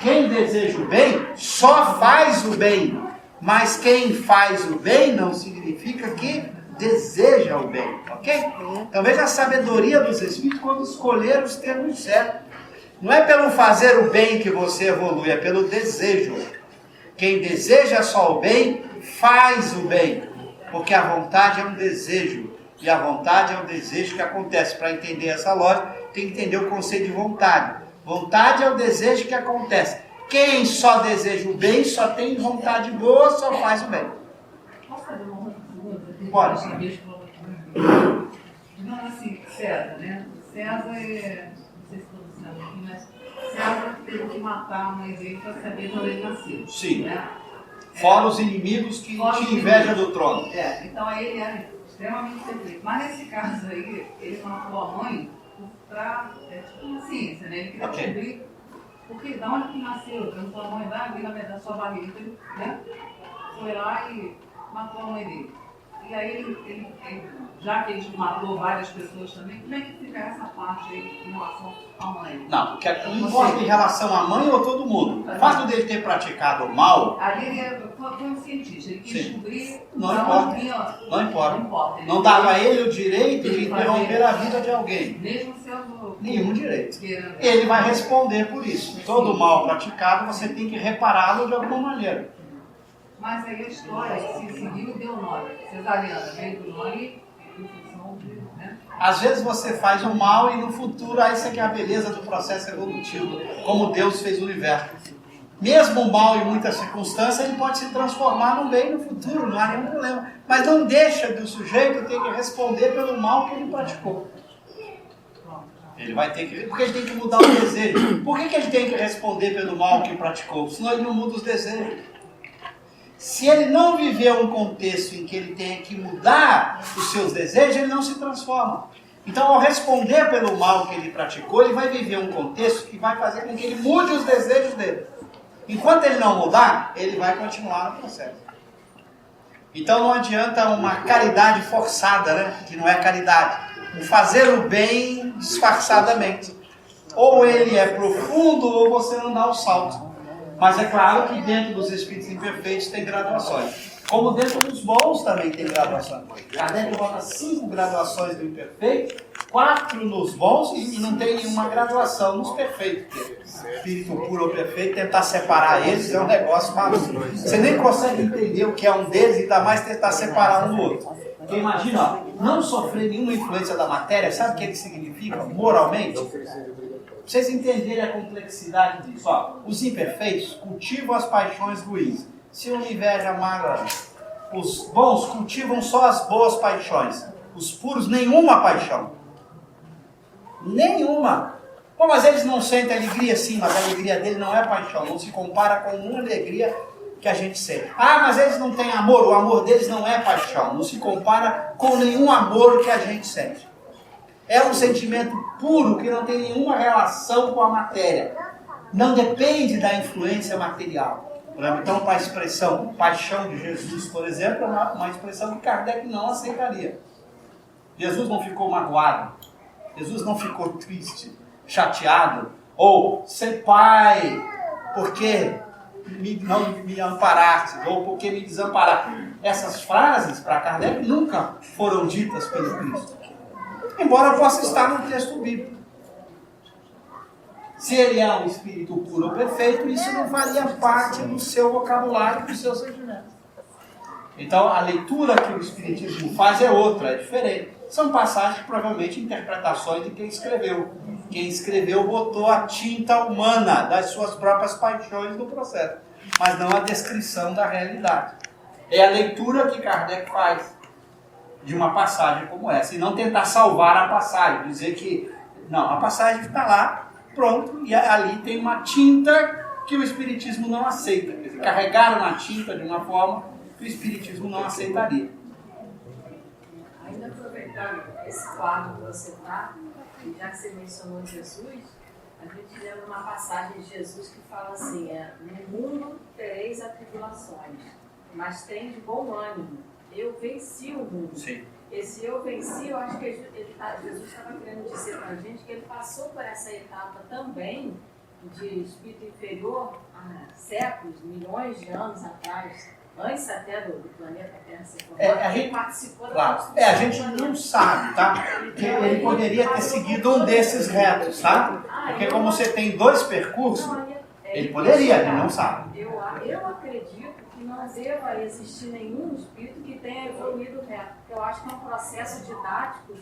Quem deseja o bem, só faz o bem. Mas quem faz o bem não significa que deseja o bem, ok? Então veja a sabedoria dos Espíritos quando escolher os termos certos. Não é pelo fazer o bem que você evolui, é pelo desejo. Quem deseja só o bem, faz o bem. Porque a vontade é um desejo. E a vontade é um desejo que acontece. Para entender essa lógica, tem que entender o conceito de vontade. Vontade é o desejo que acontece. Quem só deseja o bem, só tem vontade boa, só faz o bem. Posso fazer uma outra pergunta? Pode. Não, assim, César, né? César é, não sei se todos também, mas César teve que matar a mãe dele para saber de onde ele nasceu. Sim. Né? Fora os inimigos que tinham inveja do trono. Então aí ele era extremamente perfeito. Mas nesse caso aí, ele matou a mãe para tipo uma ciência, né? Ele queria descobrir porque de onde que nasceu, perguntou a mãe, vai vir na sua barriga, então ele, né? Foi lá e matou a mãe dele. E aí ele, já que ele matou várias pessoas também, como é que fica essa parte aí em relação à mãe? Não importa em relação à mãe ou todo mundo. O fato dele ter praticado o mal... Ali ele foi um cientista, ele quis descobrir... Não importa. Não dava a ele o direito de interromper a vida de alguém. Mesmo sendo... Nenhum direito. Ele vai responder por isso. Todo mal praticado, você tem que repará-lo de alguma maneira. Mas aí a história se seguiu e deu nome. Cesariana veio do nome em função de... Né? Às vezes você faz o mal e no futuro, isso aqui é a beleza do processo evolutivo, como Deus fez o universo. Mesmo o mal em muitas circunstâncias, ele pode se transformar no bem no futuro, não há nenhum problema. Mas não deixa do sujeito ter que responder pelo mal que ele praticou. Ele vai ter que... Porque ele tem que mudar o desejo. Por que ele tem que responder pelo mal que praticou? Senão ele não muda os desejos. Se ele não viver um contexto em que ele tenha que mudar os seus desejos, ele não se transforma. Então, ao responder pelo mal que ele praticou, ele vai viver um contexto que vai fazer com que ele mude os desejos dele. Enquanto ele não mudar, ele vai continuar no processo. Então, não adianta uma caridade forçada, né? Que não é caridade. O fazer o bem disfarçadamente. Ou ele é profundo, ou você não dá o salto. Mas é claro que dentro dos espíritos imperfeitos tem graduações. Como dentro dos bons também tem graduações. Kardec bota 5 graduações do imperfeito, 4 nos bons e não tem nenhuma graduação nos perfeitos. Porque espírito puro ou perfeito, tentar separar eles é um negócio maluco. Você nem consegue entender o que é um deles e ainda mais tentar separar um do outro. Porque imagina, ó, não sofrer nenhuma influência da matéria, sabe o que significa moralmente? Pra vocês entenderem a complexidade disso. Ó, os imperfeitos cultivam as paixões ruins. Ciúme, inveja, mágoa. Os bons cultivam só as boas paixões. Os puros, nenhuma paixão. Nenhuma. Pô, mas eles não sentem alegria? Sim, mas a alegria dele não é paixão. Não se compara com uma alegria que a gente sente. Ah, mas eles não têm amor. O amor deles não é paixão. Não se compara com nenhum amor que a gente sente. É um sentimento puro que não tem nenhuma relação com a matéria. Não depende da influência material. Então, para a expressão paixão de Jesus, por exemplo, é uma expressão que Kardec não aceitaria. Jesus não ficou magoado. Jesus não ficou triste, chateado. Ou, ser pai, porque não me amparaste, ou porque me desamparaste. Essas frases, para Kardec, nunca foram ditas pelo Cristo. Embora possa estar no texto bíblico. Se ele é um espírito puro ou perfeito, isso não faria parte do seu vocabulário, do seu sentimento. Então, a leitura que o Espiritismo faz é outra, é diferente. São passagens, provavelmente, interpretações de quem escreveu. Quem escreveu botou a tinta humana das suas próprias paixões no processo, mas não a descrição da realidade. É a leitura que Kardec faz de uma passagem como essa, e não tentar salvar a passagem, dizer que, não, a passagem está lá, pronto, e ali tem uma tinta que o Espiritismo não aceita. Quer dizer, carregaram a tinta de uma forma que o Espiritismo não aceitaria. Ainda aproveitando esse quadro que você está, já que você mencionou Jesus, a gente lembra uma passagem de Jesus que fala assim, no mundo tereis atribulações, mas tem de bom ânimo. Eu venci o mundo. Sim. Esse eu venci, eu acho que Jesus estava querendo dizer para a gente que ele passou por essa etapa também de espírito inferior há séculos, milhões de anos atrás, antes até do planeta Terra ser formado. A gente participou claro, a gente não sabe, tá? Porque ele poderia ter seguido um desses retos, tá? Porque como você tem 2 percursos, ele poderia, ele não sabe. Eu acredito que não deva existir nenhum espírito que tenha evoluído reto. Eu acho que é um processo didático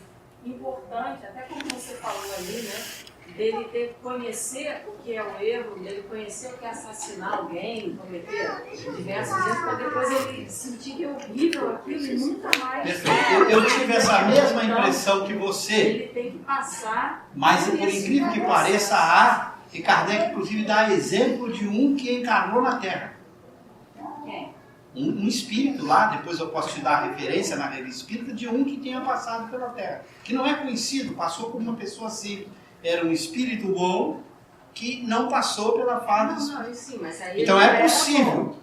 importante, até como você falou ali, né? dele ter que conhecer o que é o erro, dele conhecer o que é assassinar alguém, cometer diversos erros, para depois ele sentir que é horrível aquilo e nunca mais... Perfeito. Eu tive essa mesma impressão que você. Ele tem que passar... Mas, por incrível que pareça, e Kardec, inclusive, dá exemplo de um que encarnou na Terra. Quem? Um espírito lá, depois eu posso te dar a referência na revista espírita, de um que tinha passado pela Terra. Que não é conhecido, passou por uma pessoa simples. Era um espírito bom que não passou pela fase... Não, sim, mas aí então é possível.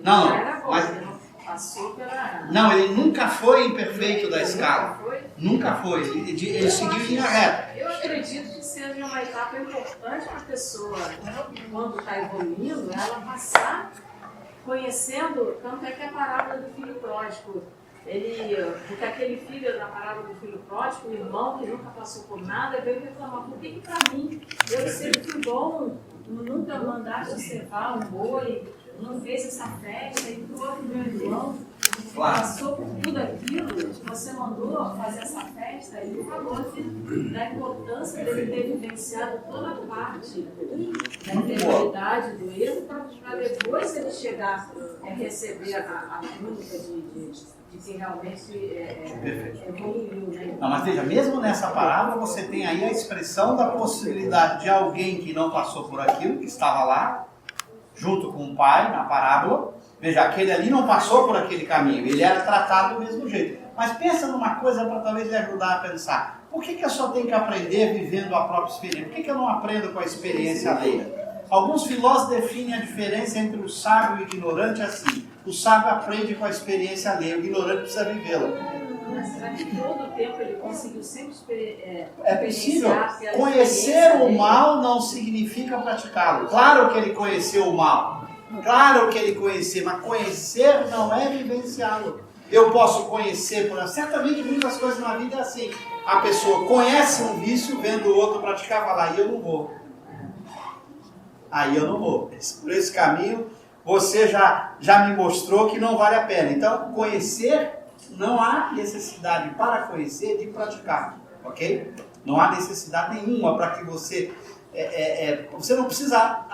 Não, mas... Ele não passou pela... Não, ele nunca foi imperfeito da escala. Nunca foi. Ele seguiu em linha reta. Eu acredito que seja uma etapa importante para a pessoa, quando está evoluindo, ela passar conhecendo, tanto é que a parábola do filho pródigo, porque aquele filho, na parábola do filho pródigo, o irmão que nunca passou por nada, veio reclamar, por que para mim, eu sempre fui bom, nunca mandaste observar um boi, não fez essa festa, e pro outro meu irmão, passou por tudo aquilo, você mandou fazer essa festa, e falou da importância dele ter vivenciado toda a parte da integridade do erro, para depois ele chegar a receber a única de que realmente evoluiu. Né? Não, mas veja, mesmo nessa parábola você tem aí a expressão da possibilidade de alguém que não passou por aquilo, que estava lá, junto com o pai, na parábola. Veja, aquele ali não passou por aquele caminho, ele era tratado do mesmo jeito. Mas pensa numa coisa para talvez lhe ajudar a pensar. Por que eu só tenho que aprender vivendo a própria experiência? Por que eu não aprendo com a experiência alheia? Alguns filósofos definem a diferença entre o sábio e o ignorante assim. O sábio aprende com a experiência alheia, o ignorante precisa vivê-la. Mas será que todo o tempo ele conseguiu sempre É possível. Conhecer o mal não significa praticá-lo. Claro que ele conheceu o mal. Claro que ele conheceu, mas conhecer não é vivenciá-lo. Eu posso conhecer, certamente muitas coisas na vida é assim. A pessoa conhece um vício, vendo o outro praticar, fala, aí eu não vou. Aí eu não vou. Por esse caminho, você já me mostrou que não vale a pena. Então, conhecer, não há necessidade para conhecer de praticar. Ok? Não há necessidade nenhuma para que você... você não precisa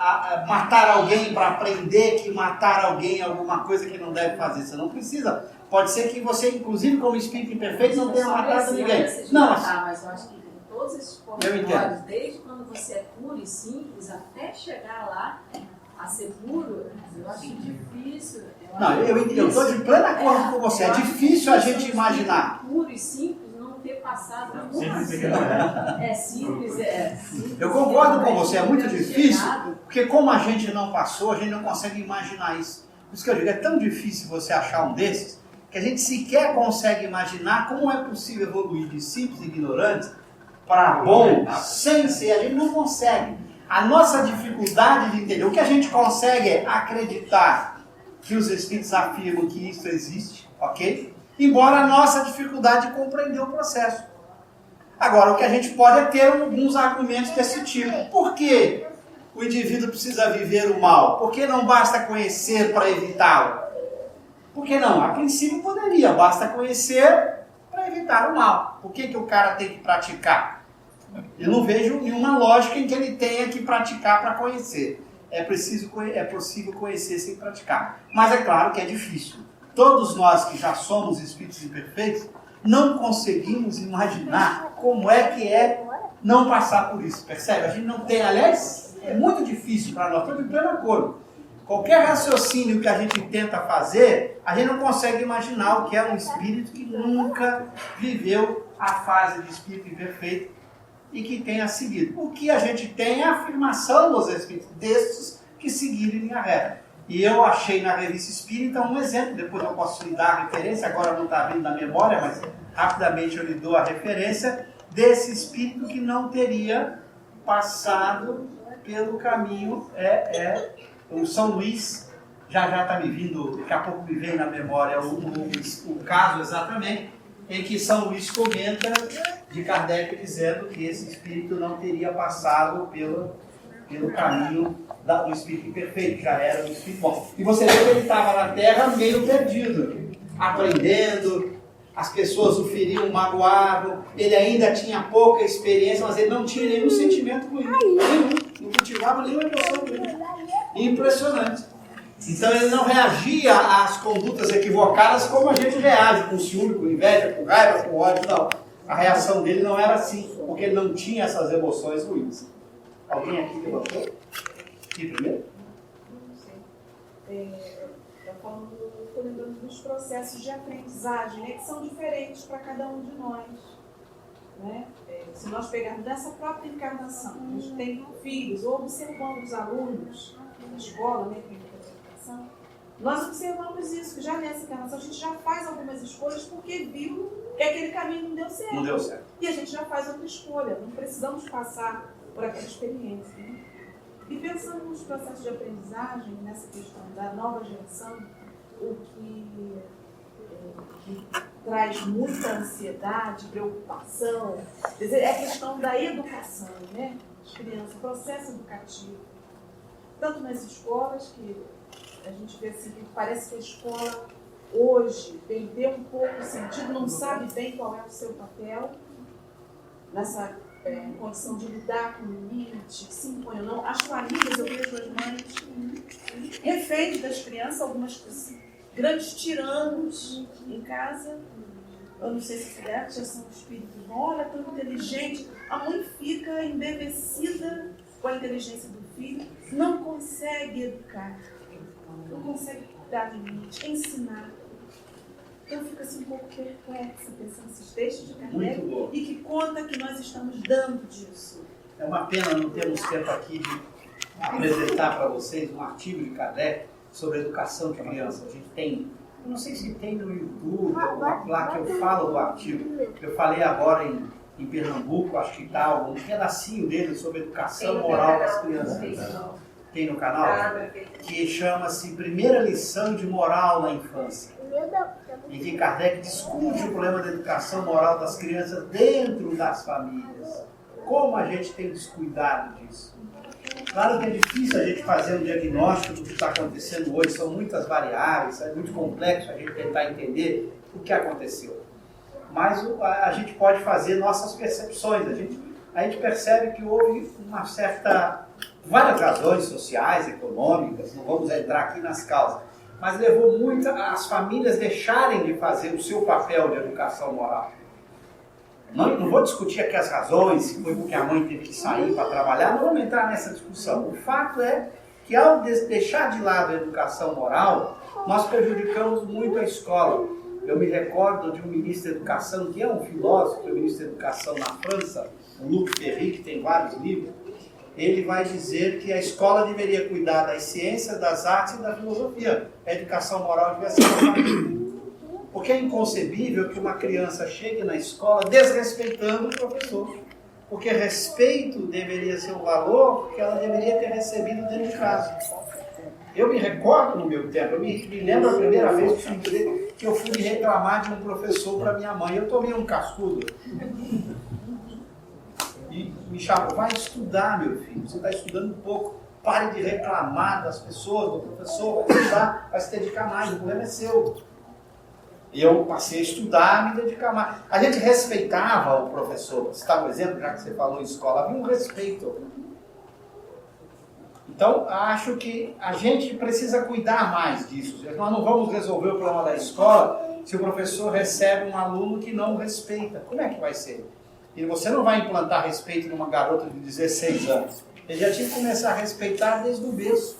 matar alguém para aprender que matar alguém é alguma coisa que não deve fazer. Você não precisa. Pode ser que você, inclusive, como espírito imperfeito, não tenha matado ninguém. Não, mas eu acho que todos esses pormenores, desde quando você é puro e simples, até chegar lá a ser puro, eu acho difícil. Eu estou de pleno acordo com você. É difícil a gente imaginar. Puro e simples, não ter passado por simples. Eu concordo com você, é muito difícil, porque como a gente não passou, a gente não consegue imaginar isso. Por isso que eu digo, é tão difícil você achar um desses, que a gente sequer consegue imaginar como é possível evoluir de simples e ignorante para bom, sem ser, a gente não consegue. A nossa dificuldade de entender, o que a gente consegue é acreditar que os Espíritos afirmam que isso existe, ok? Embora a nossa dificuldade de compreender o processo. Agora, o que a gente pode é ter alguns argumentos desse tipo. Por que o indivíduo precisa viver o mal? Por que não basta conhecer para evitá-lo? Por que não? A princípio poderia, basta conhecer para evitar o mal. Por que o cara tem que praticar? Eu não vejo nenhuma lógica em que ele tenha que praticar para conhecer. É possível conhecer sem praticar. Mas é claro que é difícil. Todos nós que já somos espíritos imperfeitos, não conseguimos imaginar como é que é não passar por isso. Percebe? A gente não tem, aliás, é muito difícil para nós, estou de pleno acordo. Qualquer raciocínio que a gente tenta fazer, a gente não consegue imaginar o que é um espírito que nunca viveu a fase de espírito imperfeito e que tenha seguido. O que a gente tem é a afirmação dos espíritos, destes que seguiram em linha reta. E eu achei na revista espírita um exemplo, depois eu posso lhe dar a referência, agora não está vindo da memória, mas rapidamente eu lhe dou a referência, desse espírito que não teria passado pelo caminho, o São Luís, já está me vindo, daqui a pouco me vem na memória o caso exatamente, em que São Luís comenta de Kardec dizendo que esse espírito não teria passado pelo caminho do espírito imperfeito, já era um espírito bom. E você vê que ele estava na Terra meio perdido, aprendendo, as pessoas o feriam, magoavam, ele ainda tinha pouca experiência, mas ele não tinha nenhum sentimento ruim, não cultivava nenhuma emoção ruim. Impressionante. Então ele não reagia às condutas equivocadas como a gente reage, com ciúme, com inveja, com raiva, com ódio, não. A reação dele não era assim, porque ele não tinha essas emoções ruins. Alguém aqui levantou? Aqui primeiro? Estou lembrando dos processos de aprendizagem, né, que são diferentes para cada um de nós. Né? Se nós pegarmos nessa própria encarnação, a gente tem filhos, ou observando os alunos na escola, né, nós observamos isso, que já nessa encarnação a gente já faz algumas escolhas porque viu que aquele caminho não deu certo. Não deu certo. E a gente já faz outra escolha, não precisamos passar por aquela experiência. Né? E pensando nos processos de aprendizagem, nessa questão da nova geração, o que traz muita ansiedade, preocupação, quer dizer, é a questão da educação, né? As crianças, o processo educativo. Tanto nas escolas, que a gente vê assim, que parece que a escola hoje perdeu um pouco o sentido, não sabe bem qual é o seu papel nessa condição de lidar com o limite, que se impõe ou não. As famílias, eu vejo as mães reféns das crianças, algumas grandes tiranos em casa. Eu não sei se já são espíritos bons, olha, tão inteligente. A mãe fica embevecida com a inteligência do filho, não consegue educar, não consegue dar limite, ensinar. Então fica assim um pouco perplexa pensando nesses textos de Kardec e que conta que nós estamos dando disso. É uma pena não termos tempo aqui de apresentar para vocês um artigo de Kardec sobre a educação de criança. A gente tem, eu não sei se tem no YouTube, lá que eu falo do artigo. Eu falei agora em Pernambuco, acho que está um pedacinho dele sobre educação moral das crianças. Tem no canal? Que chama-se Primeira Lição de Moral na Infância. Em que Kardec discute o problema da educação moral das crianças dentro das famílias. Como a gente tem descuidado disso. Claro que é difícil a gente fazer um diagnóstico do que está acontecendo hoje, são muitas variáveis, é muito complexo a gente tentar entender o que aconteceu. Mas a gente pode fazer nossas percepções. A gente percebe que houve várias razões sociais, econômicas, não vamos entrar aqui nas causas, mas levou muito as famílias deixarem de fazer o seu papel de educação moral. Não vou discutir aqui as razões, se foi porque a mãe teve que sair para trabalhar, não vamos entrar nessa discussão. O fato é que ao deixar de lado a educação moral, nós prejudicamos muito a escola. Eu me recordo de um ministro da Educação, que é um filósofo, ministro da Educação na França, o Luc Ferry, que tem vários livros. Ele vai dizer que a escola deveria cuidar das ciências, das artes e da filosofia. A educação moral devia ser uma família. Porque é inconcebível que uma criança chegue na escola desrespeitando o professor. Porque respeito deveria ser um valor que ela deveria ter recebido dentro de casa. Eu me recordo no meu tempo, eu me lembro a primeira vez que eu fui reclamar de um professor para minha mãe. Eu tomei um cascudo. E me chamou, vai estudar, meu filho, você está estudando um pouco, pare de reclamar das pessoas, do professor, vai estudar, vai se dedicar mais, o problema é seu. E eu passei a estudar, me dedicar mais. A gente respeitava o professor. Vou citar um exemplo, já que você falou em escola, havia um respeito. Então, acho que a gente precisa cuidar mais disso. Nós não vamos resolver o problema da escola se o professor recebe um aluno que não respeita. Como é que vai ser? E você não vai implantar respeito numa garota de 16 anos. Ele já tinha que começar a respeitar desde o berço.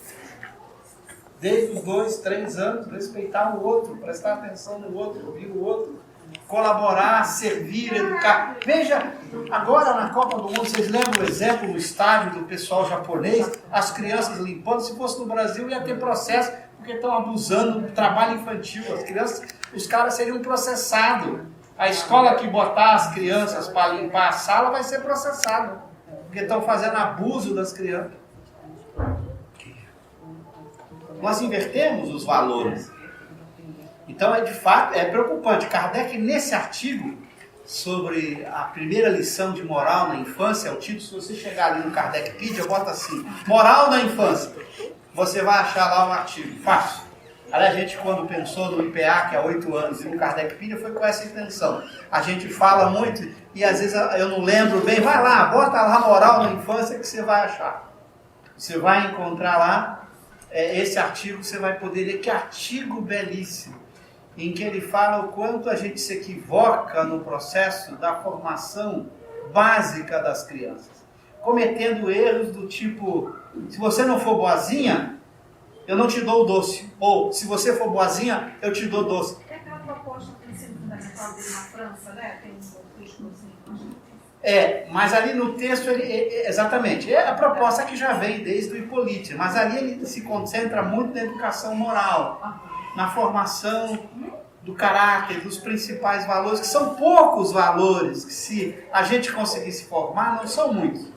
Desde os 2, 3 anos, respeitar o outro, prestar atenção no outro, ouvir o outro, colaborar, servir, educar. Veja, agora na Copa do Mundo, vocês lembram o exemplo no estádio do pessoal japonês, as crianças limpando? Se fosse no Brasil ia ter processo, porque estão abusando do trabalho infantil. As crianças, os caras seriam processados. A escola que botar as crianças para limpar a sala vai ser processada, porque estão fazendo abuso das crianças. Nós invertemos os valores. Então, de fato, é preocupante. Kardec, nesse artigo sobre a primeira lição de moral na infância, o título, se você chegar ali no Kardecpedia, bota assim, moral na infância. Você vai achar lá um artigo, fácil. Aliás, a gente, quando pensou no IPA, que há 8 anos, e no Kardecpedia, foi com essa intenção. A gente fala muito e às vezes eu não lembro bem. Vai lá, bota lá Moral na Infância que você vai achar. Você vai encontrar lá esse artigo, você vai poder ler. Que artigo belíssimo, em que ele fala o quanto a gente se equivoca no processo da formação básica das crianças. Cometendo erros do tipo, se você não for boazinha, eu não te dou o doce. Ou, se você for boazinha, eu te dou doce. É aquela proposta do ensino fundamental dele na França, né? Tem um texto assim. Mas ali no texto, exatamente, é a proposta que já vem desde o Hippolyte, mas ali ele se concentra muito na educação moral, na formação do caráter, dos principais valores, que são poucos valores, que se a gente conseguisse formar, não são muitos.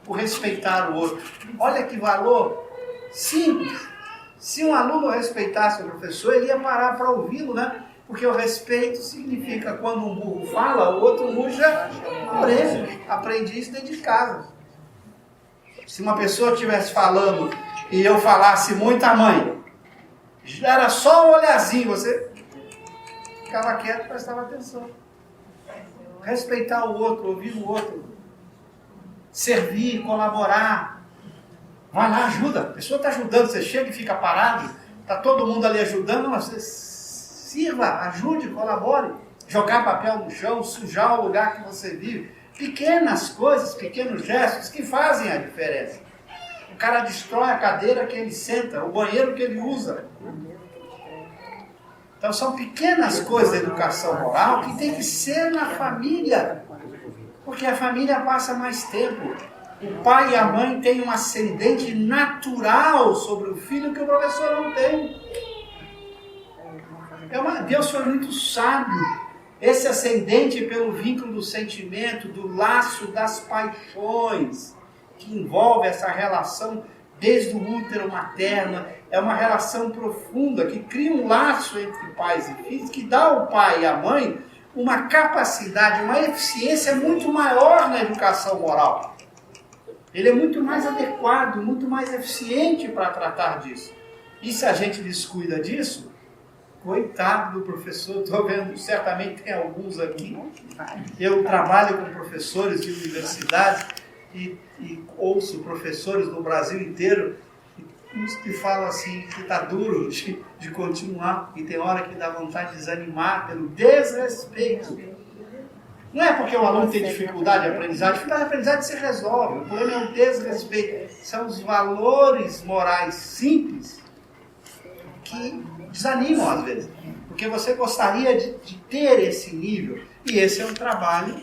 O respeitar o outro. Olha que valor simples. Se um aluno respeitasse o professor, ele ia parar para ouvi-lo, né? Porque o respeito significa, quando um burro fala, o outro burro já aprende isso dentro de casa. Se uma pessoa estivesse falando e eu falasse muito a mãe, era só um olhazinho, você ficava quieto e prestava atenção. Respeitar o outro, ouvir o outro, servir, colaborar. Vai lá, ajuda. A pessoa está ajudando, você chega e fica parado, está todo mundo ali ajudando, mas você sirva, ajude, colabore. Jogar papel no chão, sujar o lugar que você vive. Pequenas coisas, pequenos gestos que fazem a diferença. O cara destrói a cadeira que ele senta, o banheiro que ele usa. Então são pequenas coisas da educação moral que tem que ser na família. Porque a família passa mais tempo. O pai e a mãe têm um ascendente natural sobre o filho que o professor não tem. Deus foi muito sábio. Esse ascendente pelo vínculo do sentimento, do laço das paixões, que envolve essa relação desde o útero materno, é uma relação profunda, que cria um laço entre pais e filhos, que dá ao pai e à mãe uma capacidade, uma eficiência muito maior na educação moral. Ele é muito mais adequado, muito mais eficiente para tratar disso. E se a gente descuida disso, coitado do professor, estou vendo, certamente tem alguns aqui. Eu trabalho com professores de universidades e ouço professores do Brasil inteiro, uns que falam assim, que está duro de continuar, e tem hora que dá vontade de desanimar pelo desrespeito. Não é porque o aluno tem dificuldade de aprendizagem se resolve. O problema é o desrespeito. São os valores morais simples que desanimam às vezes. Porque você gostaria de ter esse nível. E esse é um trabalho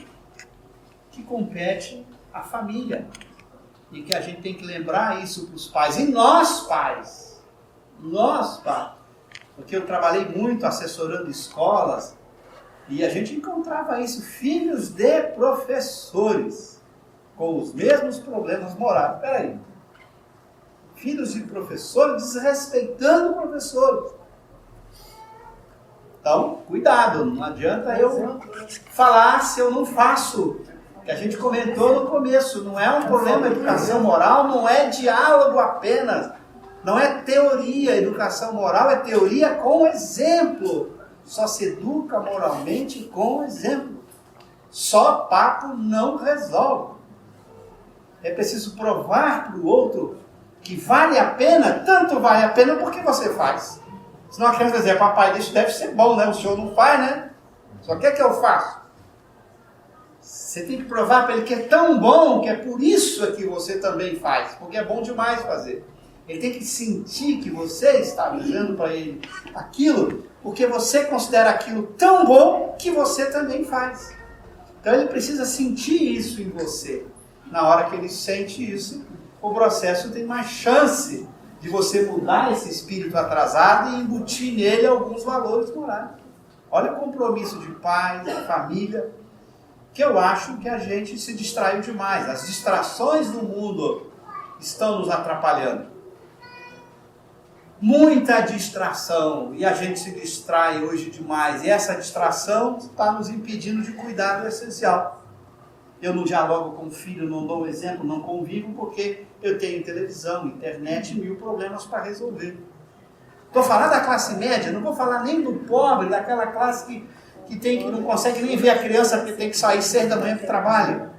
que compete à família. E que a gente tem que lembrar isso para os pais. E nós pais. Porque eu trabalhei muito assessorando escolas. E a gente encontrava isso, filhos de professores, com os mesmos problemas morais. Peraí, filhos de professores desrespeitando professores. Então, cuidado, não adianta eu falar se eu não faço. Que a gente comentou no começo, não é um problema de educação moral, não é diálogo apenas, não é teoria. Educação moral é teoria com exemplo. Só se educa moralmente com exemplo. Só papo não resolve. É preciso provar para o outro que vale a pena, tanto vale a pena porque você faz. Senão a criança vai dizer, papai, isso deve ser bom, né? O senhor não faz, né? Só quer que eu faça. Você tem que provar para ele que é tão bom, que é por isso que você também faz. Porque é bom demais fazer. Ele tem que sentir que você está dizendo para ele aquilo, porque você considera aquilo tão bom que você também faz. Então ele precisa sentir isso em você. Na hora que ele sente isso, o processo tem mais chance de você mudar esse espírito atrasado e embutir nele alguns valores morais. Olha o compromisso de pais, de família, que eu acho que a gente se distraiu demais. As distrações do mundo estão nos atrapalhando. Muita distração, e a gente se distrai hoje demais, e essa distração está nos impedindo de cuidar do essencial. Eu não dialogo com o filho, não dou exemplo, não convivo, porque eu tenho televisão, internet e 1000 problemas para resolver. Estou falando da classe média, não vou falar nem do pobre, daquela classe que não consegue nem ver a criança porque tem que sair 6 da manhã para o trabalho.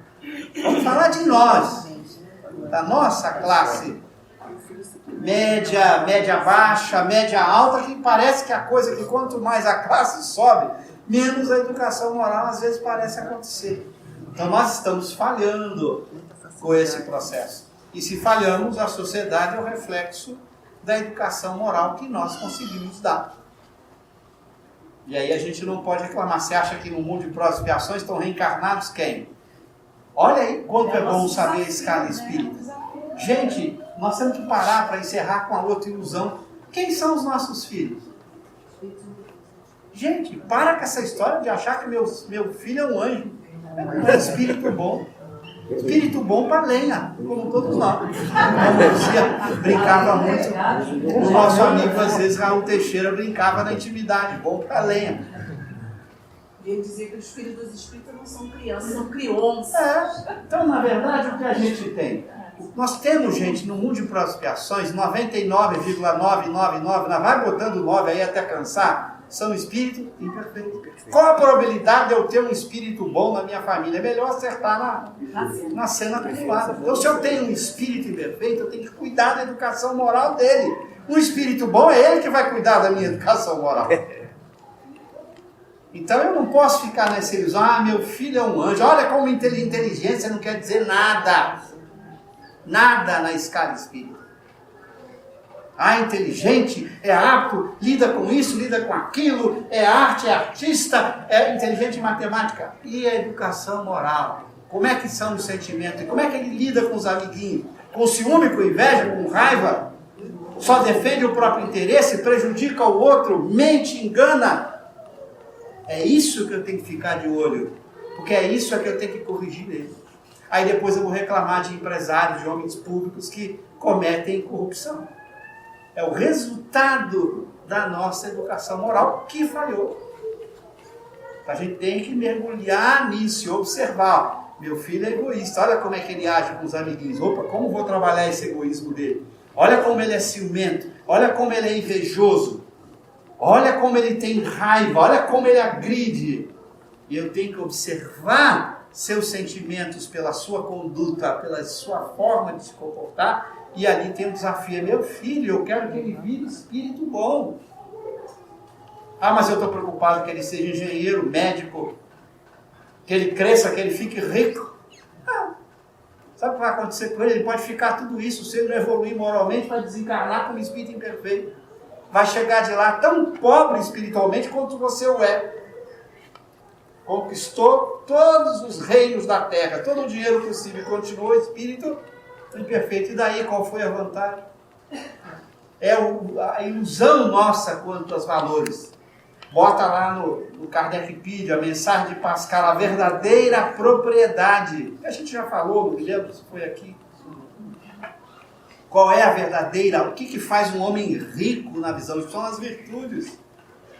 Vamos falar de nós, da nossa classe média baixa, média alta, que parece que a coisa que quanto mais a classe sobe, menos a educação moral às vezes parece acontecer. Então nós estamos falhando com esse processo. E se falhamos, a sociedade é o reflexo da educação moral que nós conseguimos dar. E aí a gente não pode reclamar. Você acha que no mundo de provas e expiações estão reencarnados quem? Olha aí quanto é bom saber a escala espírita. Gente, nós temos que parar para encerrar com a outra ilusão. Quem são os nossos filhos? Gente, para com essa história de achar que meu filho é um anjo. É um espírito bom. Espírito bom para lenha, como todos nós. A Lúcia brincava muito. O nosso amigo, às vezes, Raul Teixeira, brincava na intimidade. Bom para lenha. E ele dizia que os filhos dos espíritos não são crianças, são crianças. Então, na verdade, o que a gente tem? Nós temos, gente, no mundo de provas e expiações, 99,999, vai botando 9 aí até cansar, são espíritos imperfeitos. Qual a probabilidade de eu ter um espírito bom na minha família? É melhor acertar na cena privada. Então, se eu tenho um espírito imperfeito, eu tenho que cuidar da educação moral dele. Um espírito bom é ele que vai cuidar da minha educação moral. Então eu não posso ficar nessa ilusão, meu filho é um anjo. Olha como inteligência não quer dizer nada. Nada na escala espírita. Inteligente, é apto, lida com isso, lida com aquilo, é arte, é artista, é inteligente em matemática. E a educação moral? Como é que são os sentimentos? Como é que ele lida com os amiguinhos? Com ciúme, com inveja, com raiva? Só defende o próprio interesse, prejudica o outro, mente, engana? É isso que eu tenho que ficar de olho, porque é isso que eu tenho que corrigir nele. Aí depois eu vou reclamar de empresários, de homens públicos que cometem corrupção. É o resultado da nossa educação moral que falhou. A gente tem que mergulhar nisso e observar. Meu filho é egoísta, olha como é que ele age com os amiguinhos. Opa, como vou trabalhar esse egoísmo dele? Olha como ele é ciumento, olha como ele é invejoso. Olha como ele tem raiva, olha como ele agride. E eu tenho que observar seus sentimentos pela sua conduta, pela sua forma de se comportar. E ali tem um desafio. Meu filho, eu quero que ele vire espírito bom. Mas eu estou preocupado que ele seja engenheiro, médico, que ele cresça, que ele fique rico. Sabe o que vai acontecer com ele? Ele pode ficar tudo isso, se ele não evoluir moralmente, vai desencarnar como espírito imperfeito. Vai chegar de lá tão pobre espiritualmente quanto você o é. Conquistou todos os reinos da terra, todo o dinheiro possível, e continuou espírito imperfeito. E daí qual foi a vantagem? É a ilusão nossa quanto aos valores. Bota lá no Kardecpedia, a mensagem de Pascal, a verdadeira propriedade. A gente já falou, não me lembro se foi aqui. Qual é a verdadeira? O que faz um homem rico na visão? São as virtudes.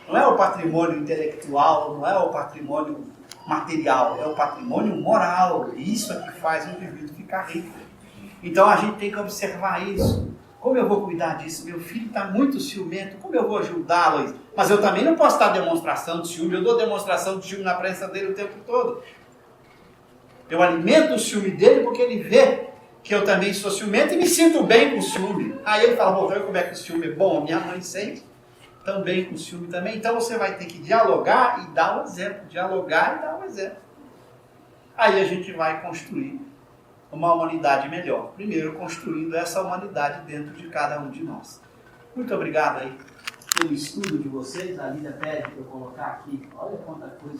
Não é o patrimônio intelectual, não é o patrimônio material, é o patrimônio moral. Isso é que faz um indivíduo ficar rico. Então a gente tem que observar isso. Como eu vou cuidar disso? Meu filho está muito ciumento, como eu vou ajudá-lo? Mas eu também não posso dar demonstração de ciúme, eu dou demonstração de ciúme na presença dele o tempo todo. Eu alimento o ciúme dele porque ele vê que eu também sou ciumento e me sinto bem com o ciúme. Aí ele fala, vou ver como é que o ciúme é bom, minha mãe sente também com o ciúme também. Então você vai ter que dialogar e dar um exemplo, dialogar e dar um exemplo. Aí a gente vai construir uma humanidade melhor. Primeiro, construindo essa humanidade dentro de cada um de nós. Muito obrigado aí pelo estudo de vocês. A Lídia pede para eu colocar aqui. Olha quanta coisa.